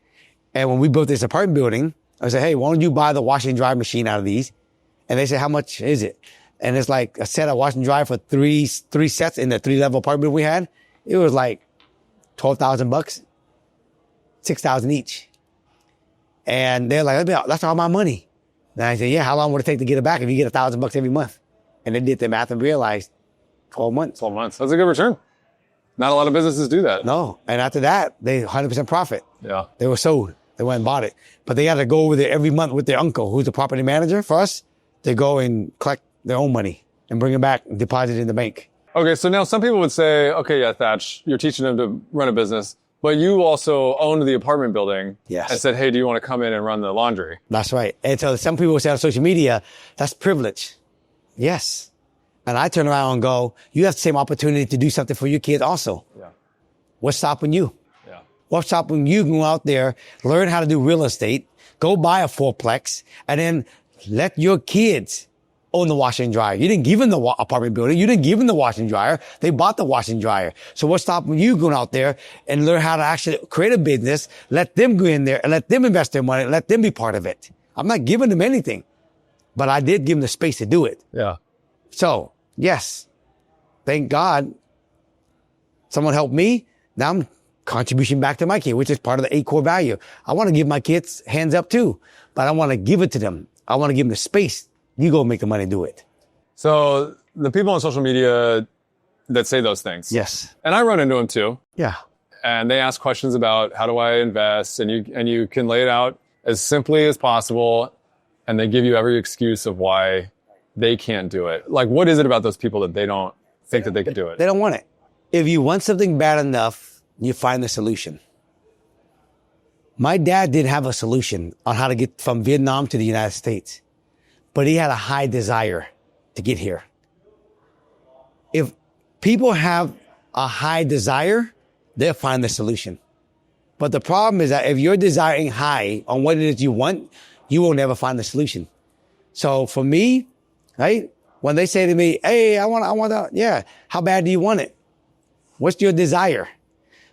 And when we built this apartment building, I said, hey, why don't you buy the wash and dry machine out of these? And they said, how much is it? And it's like a set of wash and dry for three sets in the 3-level apartment we had. It was like $12,000, $6,000 each. And they're like, that's all my money. And I said, yeah, how long would it take to get it back if you get $1,000 every month? And they did the math and realized 12 months. 12 months. That's a good return. Not a lot of businesses do that. No. And after that, they 100% profit. Yeah. They were sold. They went and bought it. But they got to go over there every month with their uncle, who's the property manager for us. They go and collect their own money and bring it back and deposit it in the bank. Okay, so now some people would say, okay, yeah, Thach, you're teaching them to run a business, but you also owned the apartment building. Yes. And said, hey, do you want to come in and run the laundry? That's right. And so some people say on social media, that's privilege. Yes. And I turn around and go, you have the same opportunity to do something for your kids also. Yeah. What's stopping you? Yeah. What's stopping you go out there, learn how to do real estate, go buy a fourplex, and then let your kids own the washer and dryer. You didn't give them the apartment building. You didn't give them the washer and dryer. They bought the washer and dryer. So what's stopping you going out there and learn how to actually create a business, let them go in there and let them invest their money, let them be part of it. I'm not giving them anything, but I did give them the space to do it. Yeah. So, yes, thank God someone helped me. Now I'm contribution back to my kid, which is part of the 8 core value. I want to give my kids hands up too, but I want to give it to them. I want to give them the space. You go make the money, do it. So the people on social media that say those things. Yes. And I run into them too. Yeah. And they ask questions about how do I invest? And you can lay it out as simply as possible. And they give you every excuse of why they can't do it. Like, what is it about those people that they don't think that they can do it? They don't want it. If you want something bad enough, you find the solution. My dad didn't have a solution on how to get from Vietnam to the United States, but he had a high desire to get here. If people have a high desire, they'll find the solution. But the problem is that if you're desiring high on what it is you want, you will never find the solution. So for me, right, when they say to me, hey, I want that, yeah, how bad do you want it? What's your desire?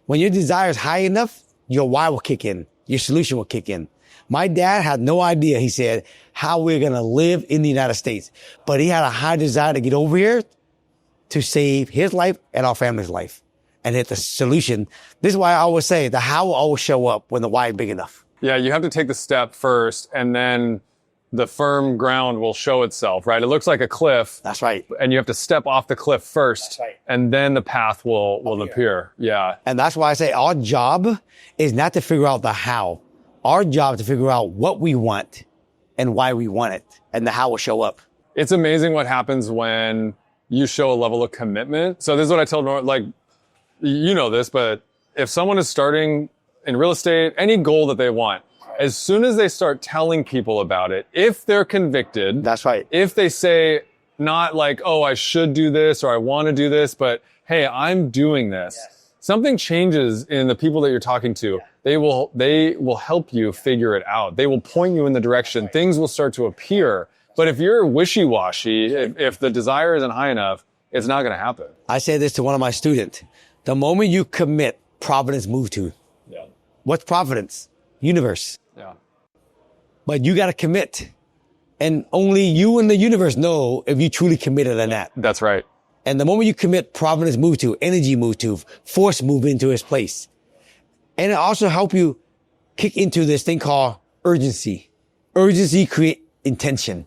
When your desire is high enough, your why will kick in. Your solution will kick in. My dad had no idea, he said, how we're going to live in the United States. But he had a high desire to get over here to save his life and our family's life and hit the solution. This is why I always say the how will always show up when the why is big enough. Yeah, you have to take the step first and then the firm ground will show itself, right? It looks like a cliff. That's right. And you have to step off the cliff first. That's right. And then the path will appear. Yeah. And that's why I say our job is not to figure out the how. Our job is to figure out what we want and why we want it, and the how will show up. It's amazing what happens when you show a level of commitment. So this is what I tell Nora, like, you know this, but if someone is starting in real estate, any goal that they want, as soon as they start telling people about it, if they're convicted, That's right. if they say not like, oh, I should do this or I want to do this, but hey, I'm doing this. Something changes in the people that you're talking to. They will help you figure it out. They will point you in the direction. Things will start to appear. But if you're wishy-washy, if the desire isn't high enough, it's not going to happen. I say this to one of my students. The moment you commit, providence moves to. Yeah. What's providence? Universe. Yeah. But you got to commit. And only you and the universe know if you truly committed or not. That's right. And the moment you commit, providence move to, energy move to, force move into its place. And it also help you kick into this thing called urgency. Urgency create intention.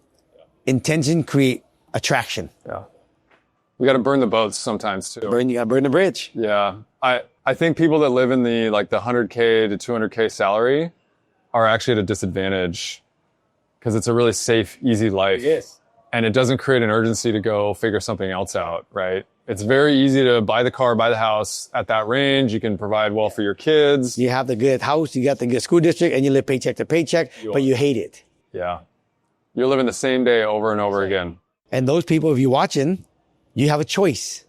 Intention create attraction. Yeah. We got to burn the boats sometimes too. You gotta burn the bridge. Yeah. I think people that live in the 100K to 200K salary are actually at a disadvantage because it's a really safe, easy life. Yes. And it doesn't create an urgency to go figure something else out, right? It's very easy to buy the car, buy the house at that range. You can provide well for your kids. You have the good house, you got the good school district, and you live paycheck to paycheck, but you hate it. Yeah. You're living the same day over and over again. And those people, if you're watching, you have a choice.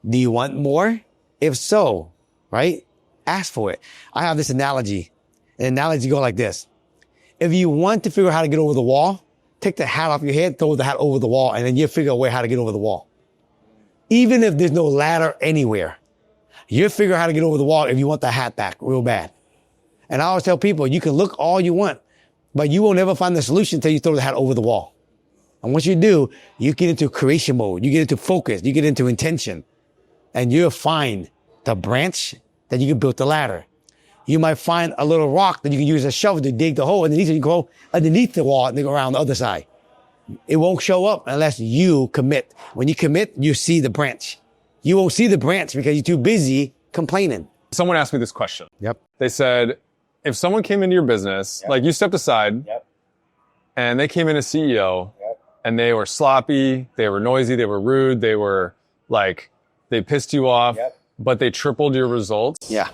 Do you want more? If so, right? Ask for it. I have this analogy. An analogy go like this. If you want to figure out how to get over the wall, take the hat off your head, throw the hat over the wall, and then you figure a way how to get over the wall. Even if there's no ladder anywhere, you figure out how to get over the wall if you want the hat back real bad. And I always tell people, you can look all you want, but you will never find the solution until you throw the hat over the wall. And once you do, you get into creation mode, you get into focus, you get into intention, and you'll find the branch that you can build the ladder. You might find a little rock that you can use as a shovel to dig the hole underneath it. You go underneath the wall and then go around the other side. It won't show up unless you commit. When you commit, you see the branch. You won't see the branch because you're too busy complaining. Someone asked me this question. Yep. They said, if someone came into your business, like you stepped aside, and they came in as CEO, and they were sloppy, they were noisy, they were rude, they were like, they pissed you off, but they tripled your results. Yeah.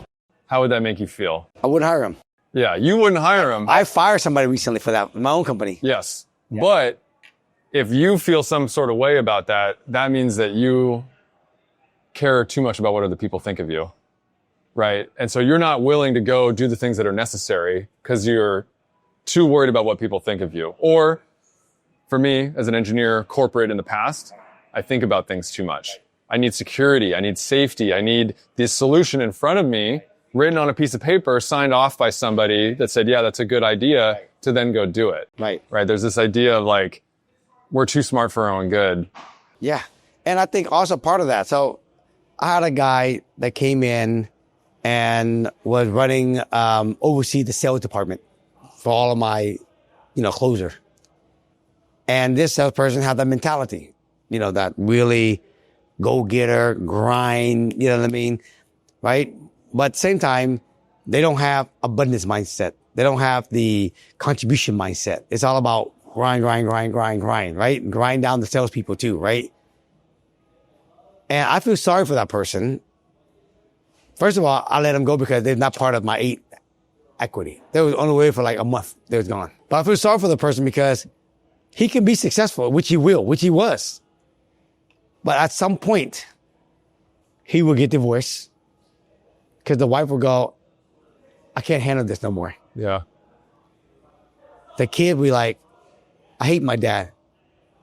How would that make you feel? I wouldn't hire him. Yeah, you wouldn't hire him. I fired somebody recently for that in my own company. Yes. But if you feel some sort of way about that, that means that you care too much about what other people think of you, right? And so you're not willing to go do the things that are necessary because you're too worried about what people think of you. Or for me, as an engineer, corporate in the past, I think about things too much. I need security. I need safety. I need this solution in front of me, written on a piece of paper, signed off by somebody that said, yeah, that's a good idea, to then go do it. Right. Right. There's this idea of like, we're too smart for our own good. Yeah. And I think also part of that. So I had a guy that came in and was running, oversee the sales department for all of my, closer. And this salesperson had that mentality, that really go-getter, grind, you know what I mean? Right? But at the same time, they don't have abundance mindset. They don't have the contribution mindset. It's all about grind, right? Grind down the salespeople too, right? And I feel sorry for that person. First of all, I let them go because they're not part of my 8 equity. They was on the way for like a month. They was gone. But I feel sorry for the person because he can be successful, which he was. But at some point, he will get divorced because the wife will go, I can't handle this no more. Yeah. The kid will be like, I hate my dad.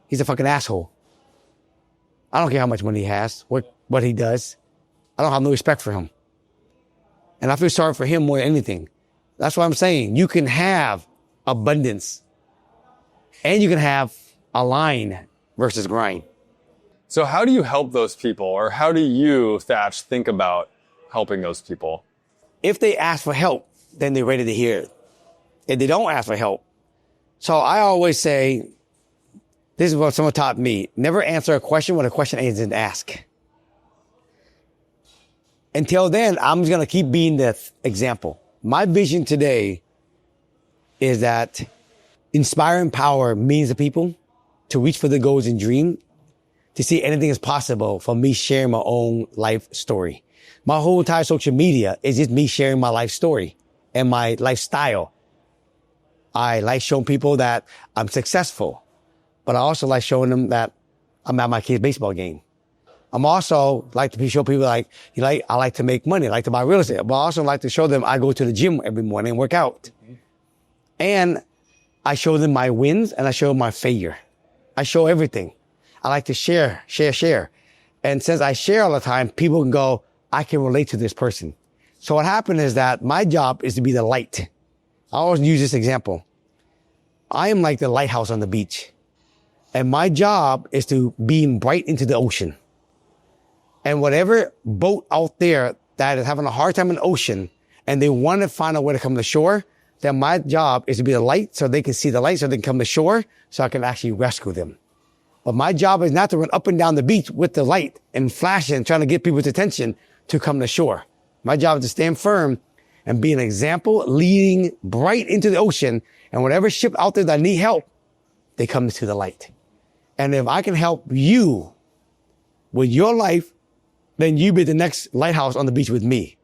He's a fucking asshole. I don't care how much money he has, what he does. I don't have no respect for him. And I feel sorry for him more than anything. That's what I'm saying. You can have abundance and you can have align versus grind. So how do you help those people, or how do you, Thach, think about helping those people? If they ask for help, then they're ready to hear it. If they don't ask for help, So I always say, this is what someone taught me. Never answer a question when a question isn't asked. Until then, I'm just going to keep being the example. My vision today is that inspiring power means the people to reach for their goals and dream, to see anything is possible for me sharing my own life story. My whole entire social media is just me sharing my life story and my lifestyle. I like showing people that I'm successful, but I also like showing them that I'm at my kid's baseball game. I'm also like to show people I like to make money, I like to buy real estate, but I also like to show them I go to the gym every morning and work out. And I show them my wins and I show them my failure. I show everything. I like to share. And since I share all the time, people can go, I can relate to this person. So what happened is that my job is to be the light. I always use this example. I am like the lighthouse on the beach. And my job is to beam bright into the ocean. And whatever boat out there that is having a hard time in the ocean and they want to find a way to come to shore, then my job is to be the light so they can see the light so they can come to shore so I can actually rescue them. But my job is not to run up and down the beach with the light and flashing, trying to get people's attention to come to shore. My job is to stand firm and be an example, leading bright into the ocean. And whatever ship out there that need help, they come to the light. And if I can help you with your life, then you be the next lighthouse on the beach with me.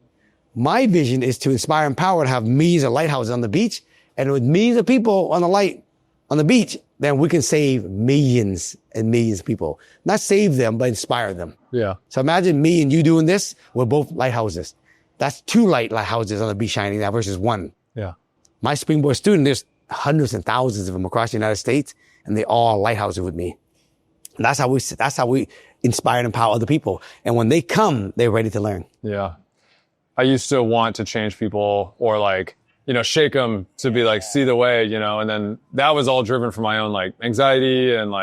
My vision is to inspire and empower to have millions of lighthouses on the beach. And with millions of people on the beach, then we can save millions and millions of people. Not save them, but inspire them. Yeah. So imagine me and you doing this. We're both lighthouses. That's two lighthouses on the beach shining now versus one. Yeah. My Springboard student, there's hundreds and thousands of them across the United States, and they all lighthouses with me. And that's how we inspire and empower other people. And when they come, they're ready to learn. Yeah. I used to want to change people or shake them to be see the way, and then that was all driven from my own anxiety and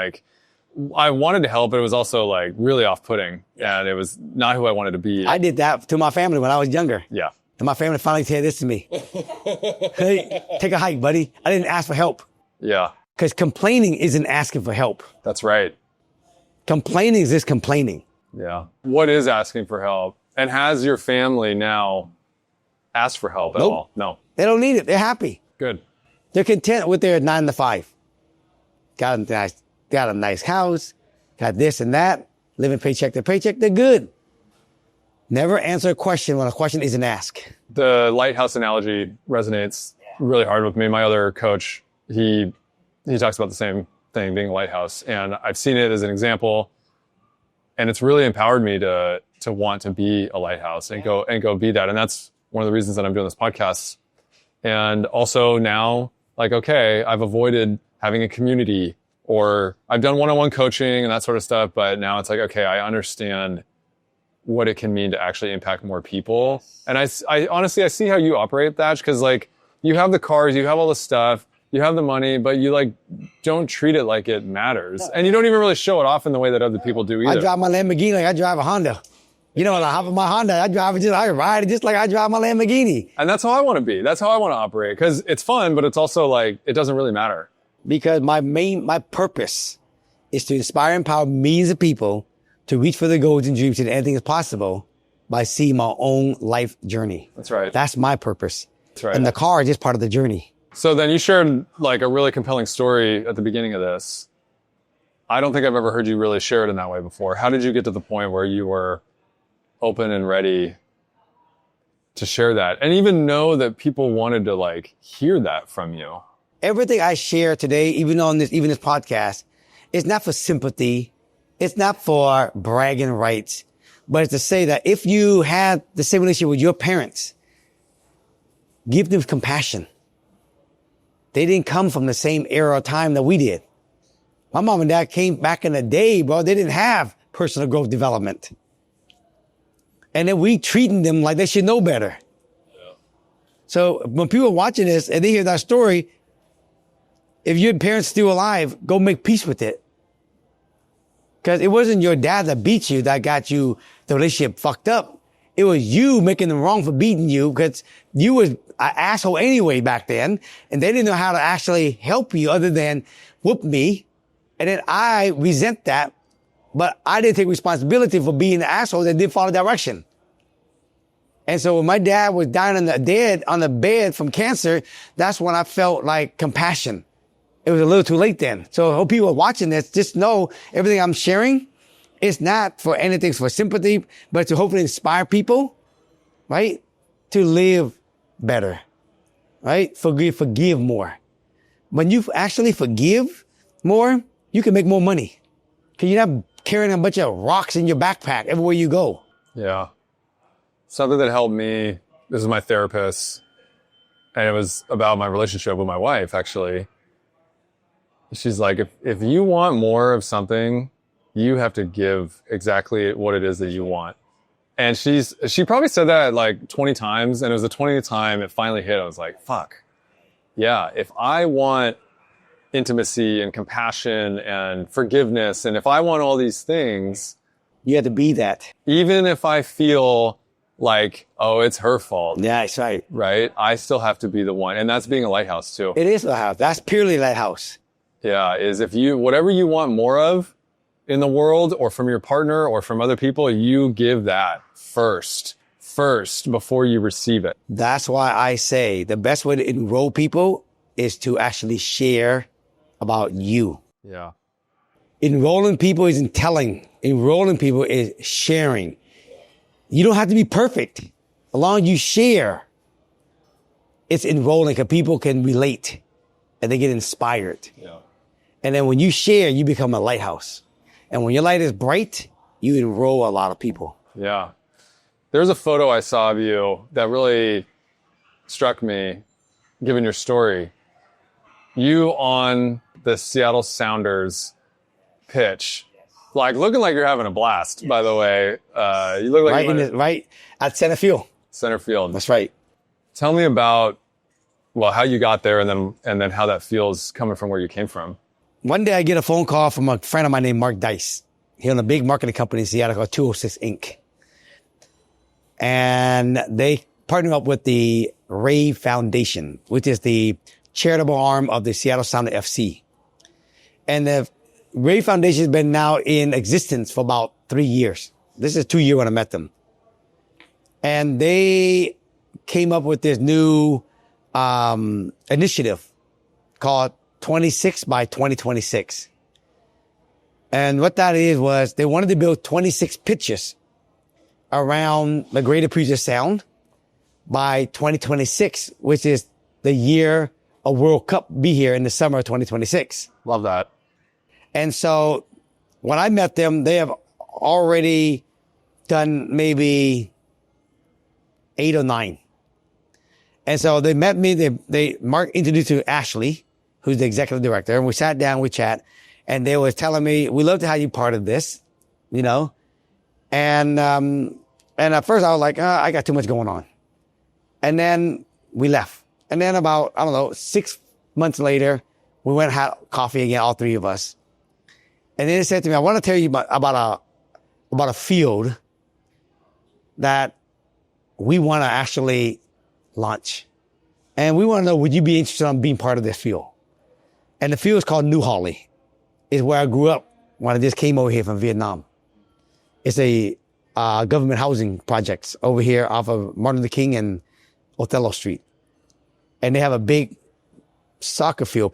I wanted to help, but it was also really off-putting and it was not who I wanted to be. I did that to my family when I was younger. Yeah. And my family finally said this to me. Hey, take a hike, buddy. I didn't ask for help. Yeah. Because complaining isn't asking for help. That's right. Complaining is just complaining. Yeah. What is asking for help? And has your family now asked for help at all? No. They don't need it. They're happy. Good. They're content with their 9 to 5. Got a nice house, got this and that, living paycheck to paycheck. They're good. Never answer a question when a question isn't asked. The lighthouse analogy resonates really hard with me. My other coach, he talks about the same thing, being a lighthouse. And I've seen it as an example. And it's really empowered me to want to be a lighthouse and go be that. And that's one of the reasons that I'm doing this podcast. And also now, okay, I've avoided having a community or I've done one-on-one coaching and that sort of stuff. But now it's okay, I understand what it can mean to actually impact more people. And I honestly, I see how you operate, Thach, because you have the cars, you have all the stuff, you have the money, but you don't treat it like it matters. And you don't even really show it off in the way that other people do either. I drive my Lamborghini like I drive a Honda. When I hop in my Honda, I ride it just like I drive my Lamborghini. And that's how I want to be. That's how I want to operate. Because it's fun, but it's also it doesn't really matter. Because my purpose is to inspire and empower millions of people to reach for their goals and dreams and anything is possible by seeing my own life journey. That's right. That's my purpose. That's right. And the car is just part of the journey. So then you shared a really compelling story at the beginning of this. I don't think I've ever heard you really share it in that way before. How did you get to the point where you were open and ready to share that and even know that people wanted to hear that from you? Everything I share today, even this podcast, is not for sympathy. It's not for bragging rights, but it's to say that if you had the same relationship with your parents, give them compassion. They didn't come from the same era of time that we did. My mom and dad came back in the day, bro. They didn't have personal growth development. And then we treating them like they should know better. Yeah. So when people are watching this and they hear that story, if your parents still alive, go make peace with it. Because it wasn't your dad that beat you that got you the relationship fucked up. It was you making them wrong for beating you because you was an asshole anyway back then. And they didn't know how to actually help you other than whoop me. And then I resent that, but I didn't take responsibility for being the asshole that didn't follow direction. And so when my dad was dying on the bed from cancer, that's when I felt like compassion. It was a little too late then. So I hope people are watching this, just know everything I'm sharing is not for anything for sympathy, but to hopefully inspire people, right? To live better, right? Forgive more. When you actually forgive more, you can make more money. Because you're not carrying a bunch of rocks in your backpack everywhere you go. Yeah. Something that helped me, this is my therapist, and it was about my relationship with my wife, actually. She's like, if you want more of something, you have to give exactly what it is that you want. And she probably said that like 20 times, and it was the 20th time it finally hit. I was like, fuck. Yeah, if I want intimacy and compassion and forgiveness, and if I want all these things, you have to be that. Even if I feel like, oh, it's her fault. Yeah, that's right. Right? I still have to be the one. And that's being a lighthouse too. It is a lighthouse. That's purely lighthouse. Yeah, is if you, whatever you want more of in the world or from your partner or from other people, you give that first before you receive it. That's why I say the best way to enroll people is to actually share about you. Yeah. Enrolling people isn't telling. Enrolling people is sharing. You don't have to be perfect. As long as you share, it's enrolling because people can relate and they get inspired. Yeah. And then when you share, you become a lighthouse. And when your light is bright, you enroll a lot of people. Yeah. There's a photo I saw of you that really struck me, given your story. You on the Seattle Sounders pitch. Like looking like you're having a blast, by the way. You look like right at center field. Center field. That's right. Tell me about, well, how you got there and then how that feels coming from where you came from. One day I get a phone call from a friend of mine named Mark Dice. He owned a big marketing company in Seattle called 206 Inc. And they partnered up with the Ray Foundation, which is the charitable arm of the Seattle Sounders FC. And the Ray Foundation has been now in existence for about 3 years. This is 2 years when I met them. And they came up with this new initiative called 26 by 2026. And what that is was they wanted to build 26 pitches around the Greater Puget Sound by 2026, which is the year a World Cup be here in the summer of 2026. Love that. And so when I met them, they have already done maybe 8 or 9. And so they met me, Mark introduced me to Ashley, who's the executive director, and we sat down, we chat, and they were telling me, we love to have you part of this, you know? And at first I was like, I got too much going on. And then we left. And then about, 6 months later, we went and had coffee again, all 3 of us. And then they said to me, I want to tell you about a field that we want to actually launch. And we want to know, would you be interested in being part of this field? And the field is called New Holly. It's where I grew up when I just came over here from Vietnam. It's a government housing project over here off of Martin Luther King and Othello Street. And they have a big soccer field,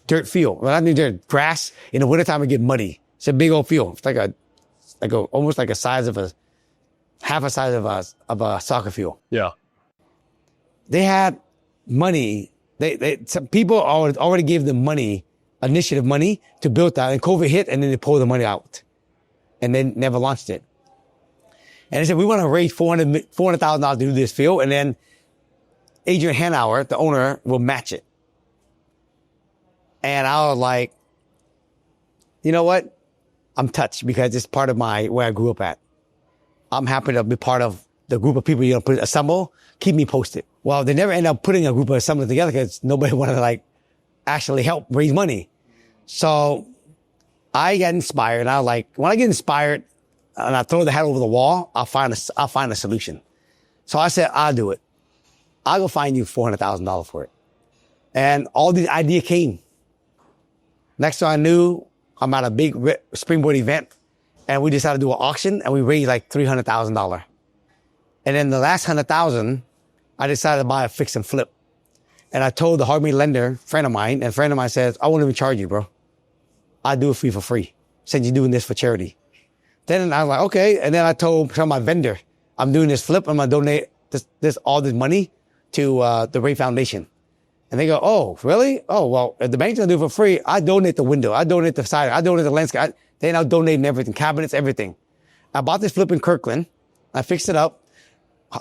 dirt field. Well, I mean, dirt, grass. In the wintertime, it get muddy. It's a big old field. It's almost like a size of half a size of a soccer field. Yeah. They had money. Some people already gave them money, initiative money to build that. And COVID hit and then they pulled the money out and then never launched it. And they said, we want to raise $400,000 to do this field. And then Adrian Hanauer, the owner, will match it. And I was like, you know what? I'm touched because it's part of where I grew up at. I'm happy to be part of the group of people you're going to assemble. Keep me posted. Well, they never end up putting a group of assemblers together because nobody wanted to actually help raise money. So I got inspired. And I was like, when I get inspired and I throw the hat over the wall, I'll find a solution. So I said, I'll do it. I'll go find you $400,000 for it. And all these ideas came. Next thing I knew, I'm at a big springboard event, and we decided to do an auction, and we raised like $300,000. And then the last $100,000, I decided to buy a fix and flip. And I told the hard money lender, friend of mine, and a friend of mine says, I won't even charge you, bro. I'll do it for you for free. Since you're doing this for charity. Then I was like, okay. And then I told some of my vendor, I'm doing this flip. I'm going to donate all this money to the Ray Foundation. And they go, oh, really? Oh, well, if the bank's going to do it for free, I donate the window. I donate the side. I donate the landscape. They now donating everything, cabinets, everything. I bought this flip in Kirkland. I fixed it up.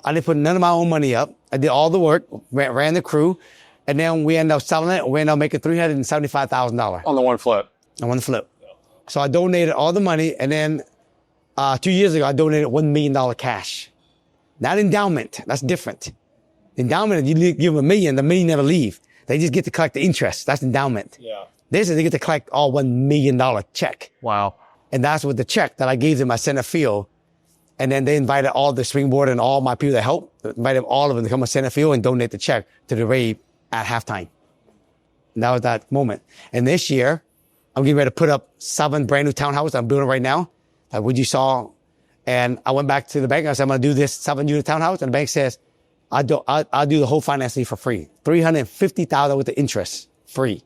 I didn't put none of my own money up. I did all the work, ran the crew. And then we ended up selling it. We ended up making $375,000. On the one flip. On one flip. So I donated all the money. And then 2 years ago, I donated $1 million cash. Not endowment. That's different. Endowment, you give them $1 million, the $1 million never leave. They just get to collect the interest. That's endowment. Yeah. This is they get to collect all $1 million check. Wow. And that's with the check that I gave them at center field. And then they invited all the springboard and all my people that helped, invited all of them to come to center field and donate the check to the Ray at halftime. And that was that moment. And this year, I'm getting ready to put up 7 brand new townhouses I'm building right now, like what you saw. And I went back to the bank. I said, I'm going to do this 7-unit townhouse. And the bank says, I'll do the whole financing for free. $350,000 with the interest, free.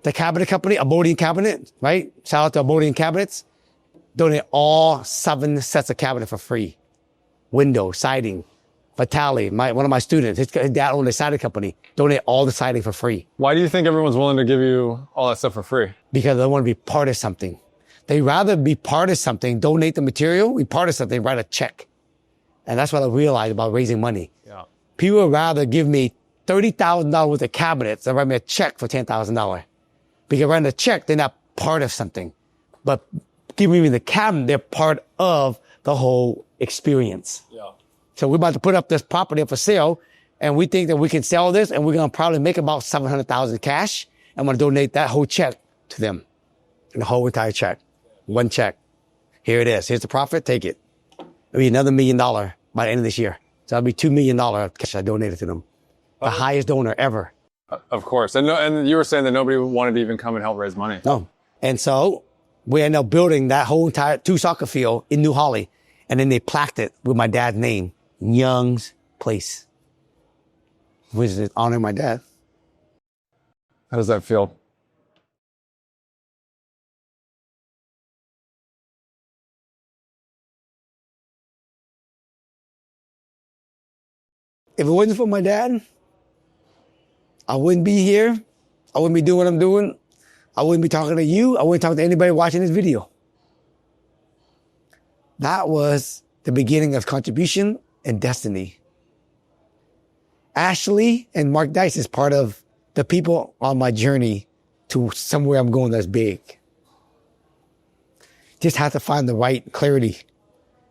The cabinet company, Abodian Cabinet, right? Shout out to Abodian Cabinets. Donate all 7 sets of cabinet for free. Window, siding. Vitali, one of my students, his dad owned a siding company. Donate all the siding for free. Why do you think everyone's willing to give you all that stuff for free? Because they want to be part of something. They rather be part of something, donate the material, be part of something, write a check. And that's what I realized about raising money. Yeah. People would rather give me $30,000 worth of cabinets than write me a check for $10,000. Because writing a check, they're not part of something. But giving me the cabinet, they're part of the whole experience. Yeah. So we're about to put up this property up for sale, and we think that we can sell this, and we're going to probably make about $700,000 cash. I'm going to donate that whole check to them. The whole entire check. One check. Here it is. Here's the profit. Take it. It'll be another $1 million by the end of this year. So that'll be $2 million cash I donated to them. The highest donor ever. Of course. And you were saying that nobody wanted to even come and help raise money. No. And so we ended up building that whole entire 2 soccer field in New Holly. And then they plaqued it with my dad's name, Young's Place, which is honoring my dad. How does that feel? If it wasn't for my dad, I wouldn't be here. I wouldn't be doing what I'm doing. I wouldn't be talking to you. I wouldn't talk to anybody watching this video. That was the beginning of contribution and destiny. Ashley and Mark Dice is part of the people on my journey to somewhere I'm going that's big. Just had to find the right clarity.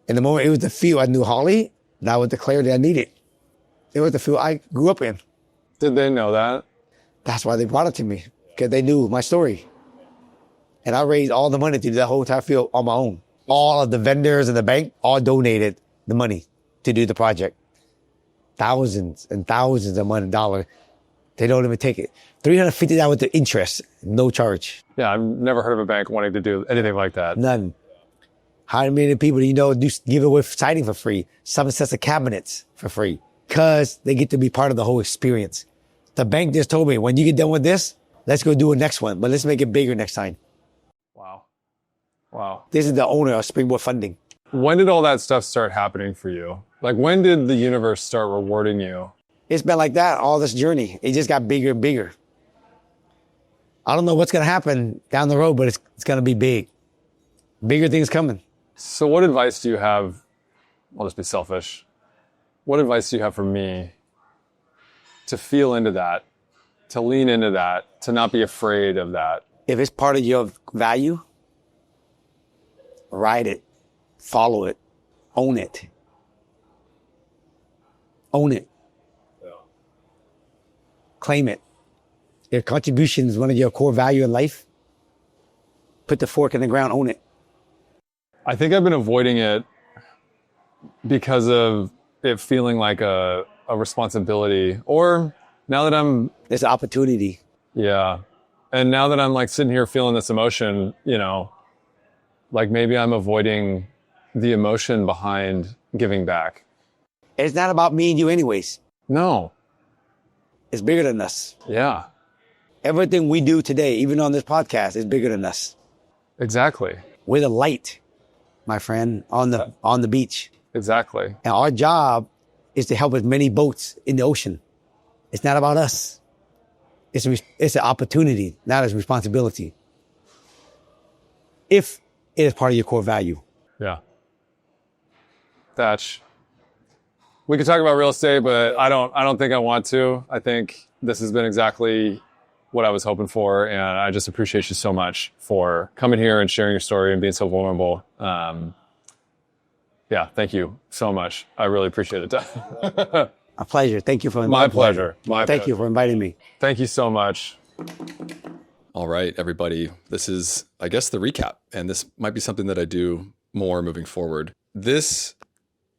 And the moment it was the field I knew Holly, that was the clarity I needed. It was the field I grew up in. Did they know that? That's why they brought it to me, because they knew my story. And I raised all the money to do that whole entire field on my own. All of the vendors and the bank all donated the money to do the project. Thousands and thousands of money, dollars. They don't even take it. $350 with the interest, no charge. Yeah, I've never heard of a bank wanting to do anything like that. None. How many people do you know give away siding for free? 7 sets of cabinets for free. Because they get to be part of the whole experience. The bank just told me, when you get done with this, let's go do a next one, but let's make it bigger next time. Wow. Wow. This is the owner of Springboard Funding. When did all that stuff start happening for you? Like, when did the universe start rewarding you? It's been like that all this journey. It just got bigger and bigger. I don't know what's going to happen down the road, but it's going to be big. Bigger things coming. So what advice do you have? I'll just be selfish. What advice do you have for me to feel into that, to lean into that, to not be afraid of that? If it's part of your value, ride it, follow it, own it. Own it. Yeah. Claim it. If contribution is one of your core value in life, put the fork in the ground, own it. I think I've been avoiding it because of it feeling like a a responsibility, or now that I'm, There's an opportunity. yeah. And now that I'm like sitting here feeling this emotion, you know, like maybe I'm avoiding the emotion behind giving back. It's not about me and you anyways. No. It's bigger than us. Yeah, Everything we do today, even on this podcast, is bigger than us. exactly. We're the light, my friend, on the beach. Exactly. And our job is to help as many boats in the ocean. It's not about us. It's an opportunity, not a responsibility. If it is part of your core value. Yeah. Thach, we could talk about real estate, but I don't think I want to. I think this has been exactly what I was hoping for. And I just appreciate you so much for coming here and sharing your story and being so vulnerable. Yeah, thank you so much. I really appreciate it. A pleasure. Thank you for My pleasure. Thank you for inviting me. Thank you so much. All right, everybody. This is, I guess, the recap. And this might be something that I do more moving forward. This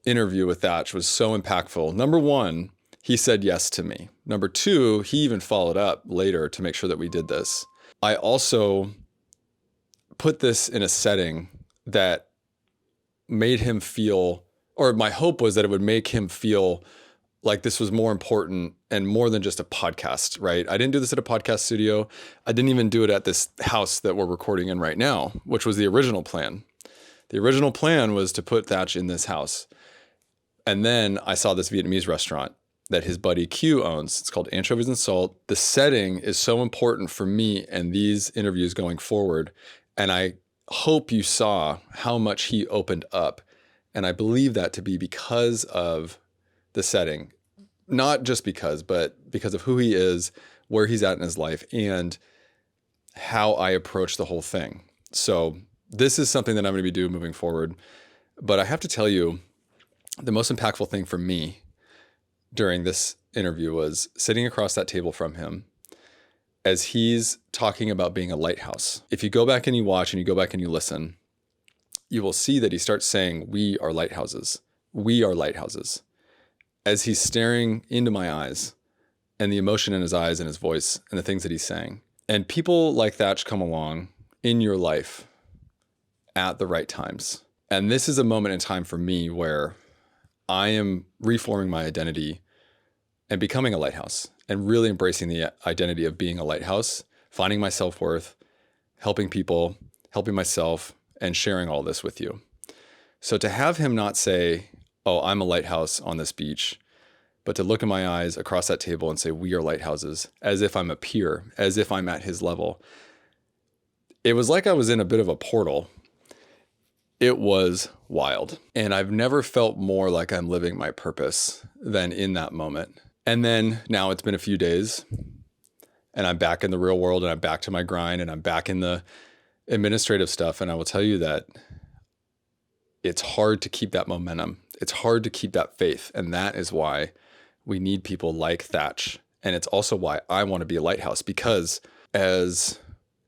interview with Thach was so impactful. Number one, he said yes to me. Number two, he even followed up later to make sure that we did this. I also put this in a setting that made him feel, or my hope was that it would make him feel like this was more important and more than just a podcast, right? I didn't do this at a podcast studio. I didn't even do it at this house that we're recording in right now, which was the original plan. The original plan was to put Thach in this house. And then I saw this Vietnamese restaurant that his buddy Q owns. It's called Anchovies and Salt. The setting is so important for me and these interviews going forward. And I hope you saw how much he opened up. And I believe that to be because of the setting, not just because, but because of who he is, where he's at in his life, and how I approach the whole thing. So this is something that I'm going to be doing moving forward. But I have to tell you, the most impactful thing for me during this interview was sitting across that table from him as he's talking about being a lighthouse. If you go back and you watch and you go back and you listen, you will see that he starts saying, "We are lighthouses. We are lighthouses." As he's staring into my eyes and the emotion in his eyes and his voice and the things that he's saying. And people like Thach come along in your life at the right times. And this is a moment in time for me where I am reforming my identity and becoming a lighthouse and really embracing the identity of being a lighthouse, finding my self-worth, helping people, helping myself, and sharing all this with you. So to have him not say, "Oh, I'm a lighthouse on this beach," but to look in my eyes across that table and say, "We are lighthouses," as if I'm a peer, as if I'm at his level. It was like I was in a bit of a portal. It was wild. And I've never felt more like I'm living my purpose than in that moment. And then now it's been a few days and I'm back in the real world and I'm back to my grind and I'm back in the administrative stuff. And I will tell you that it's hard to keep that momentum. It's hard to keep that faith. And that is why we need people like Thach. And it's also why I want to be a lighthouse, because as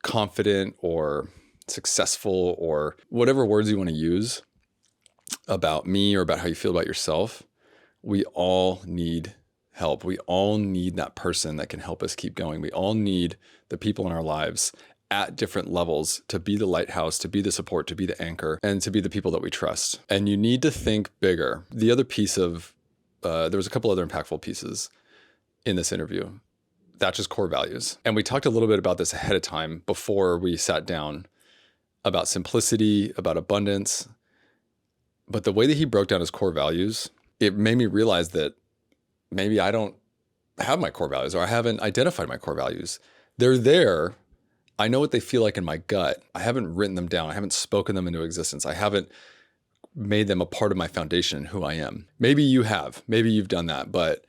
confident or successful or whatever words you want to use about me or about how you feel about yourself, we all need help. We all need that person that can help us keep going. We all need the people in our lives at different levels to be the lighthouse, to be the support, to be the anchor, and to be the people that we trust. And you need to think bigger. The other piece of, there was a couple other impactful pieces in this interview. Thach's core values. And we talked a little bit about this ahead of time before we sat down, about simplicity, about abundance. But the way that he broke down his core values, it made me realize that maybe I don't have my core values, or I haven't identified my core values. They're there. I know what they feel like in my gut. I haven't written them down. I haven't spoken them into existence. I haven't made them a part of my foundation and who I am. Maybe you have. Maybe you've done that. But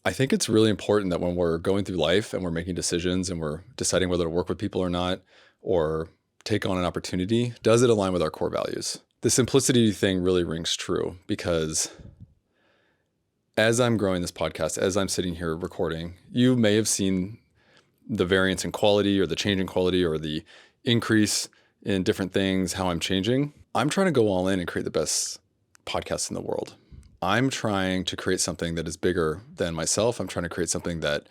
I think it's really important that when we're going through life and we're making decisions and we're deciding whether to work with people or not, or take on an opportunity, does it align with our core values? The simplicity thing really rings true, because as I'm growing this podcast, as I'm sitting here recording, you may have seen the variance in quality or the change in quality or the increase in different things, how I'm changing. I'm trying to go all in and create the best podcast in the world. I'm trying to create something that is bigger than myself. I'm trying to create something that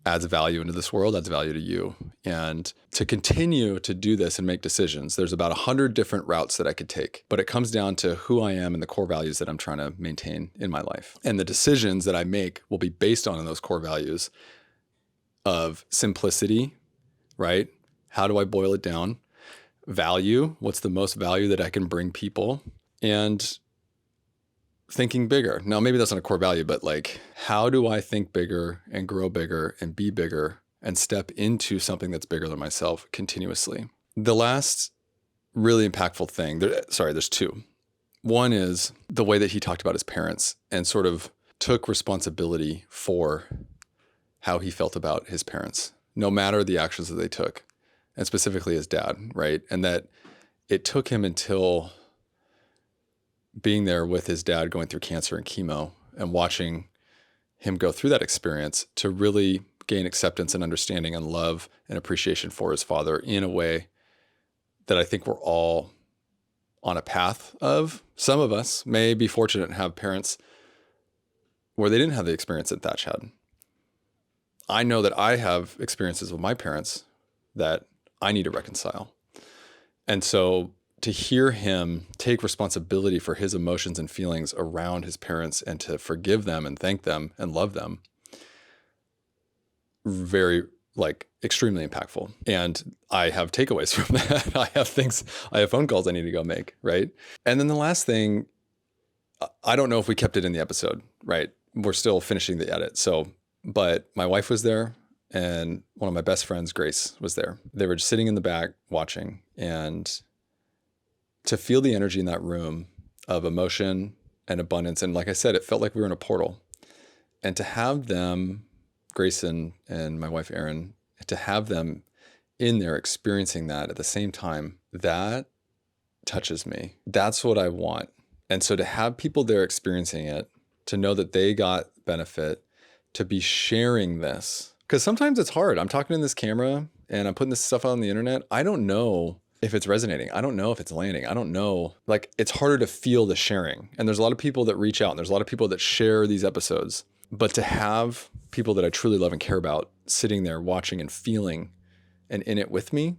adds value into this world, adds value to you. And to continue to do this and make decisions, there's about 100 different routes that I could take, but it comes down to who I am and the core values that I'm trying to maintain in my life. And the decisions that I make will be based on those core values of simplicity, right? How do I boil it down? Value, what's the most value that I can bring people? And thinking bigger. Now, maybe that's not a core value, but like, how do I think bigger and grow bigger and be bigger and step into something that's bigger than myself continuously? The last really impactful thing, there's two. One is the way that he talked about his parents and sort of took responsibility for how he felt about his parents, no matter the actions that they took, and specifically his dad, right? And that it took him until being there with his dad going through cancer and chemo and watching him go through that experience to really gain acceptance and understanding and love and appreciation for his father in a way that I think we're all on a path of. Some of us may be fortunate and have parents where they didn't have the experience that Thach had. I know that I have experiences with my parents that I need to reconcile. And so to hear him take responsibility for his emotions and feelings around his parents and to forgive them and thank them and love them, very, extremely impactful. And I have takeaways from that. I have phone calls I need to go make, right? And then the last thing, I don't know if we kept it in the episode, right? We're still finishing the edit. But my wife was there and one of my best friends, Grace, was there. They were just sitting in the back watching, and to feel the energy in that room of emotion and abundance. And like I said, it felt like we were in a portal. And to have them, Grace and my wife, Erin, to have them in there experiencing that at the same time, that touches me. That's what I want. And so to have people there experiencing it, to know that they got benefit, to be sharing this, because sometimes it's hard. I'm talking in this camera and I'm putting this stuff out on the internet. I don't know if it's resonating. I don't know if it's landing. I don't know. It's harder to feel the sharing. And there's a lot of people that reach out and there's a lot of people that share these episodes. But to have people that I truly love and care about sitting there watching and feeling and in it with me,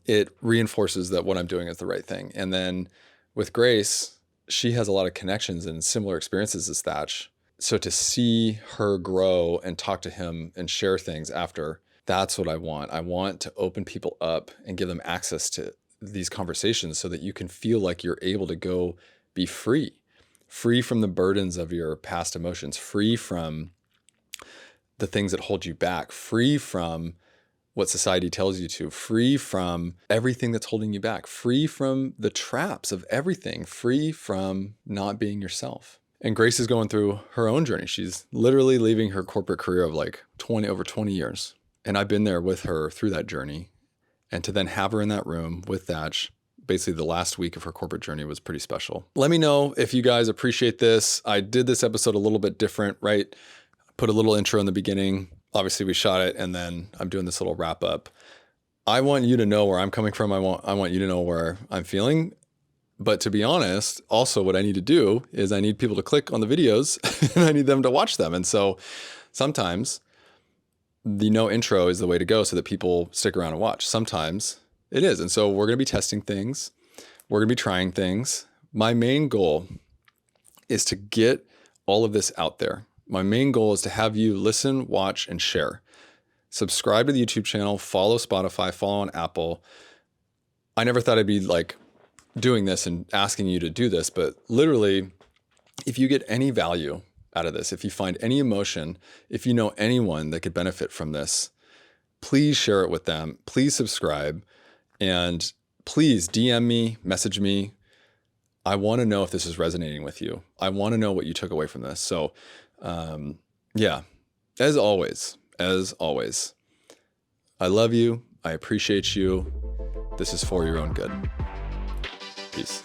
it reinforces that what I'm doing is the right thing. And then with Grace, she has a lot of connections and similar experiences as Thach. So to see her grow and talk to him and share things after, that's what I want. I want to open people up and give them access to these conversations so that you can feel like you're able to go be free from the burdens of your past emotions, free from the things that hold you back, free from what society tells you to, free from everything that's holding you back, free from the traps of everything, free from not being yourself. And Grace is going through her own journey. She's literally leaving her corporate career of over 20 years. And I've been there with her through that journey. And to then have her in that room with Thach, basically the last week of her corporate journey, was pretty special. Let me know if you guys appreciate this. I did this episode a little bit different, right? Put a little intro in the beginning. Obviously we shot it and then I'm doing this little wrap up. I want you to know where I'm coming from. I want you to know where I'm feeling. But to be honest, also what I need to do is I need people to click on the videos and I need them to watch them. And so sometimes the no intro is the way to go so that people stick around and watch. Sometimes it is. And so we're going to be testing things. We're going to be trying things. My main goal is to get all of this out there. My main goal is to have you listen, watch, and share. Subscribe to the YouTube channel, follow Spotify, follow on Apple. I never thought I'd be doing this and asking you to do this, but literally, if you get any value out of this, if you find any emotion, if you know anyone that could benefit from this, please share it with them. Please subscribe and please DM me, message me. I want to know if this is resonating with you. I want to know what you took away from this. So, as always, I love you. I appreciate you. This is for your own good. Peace.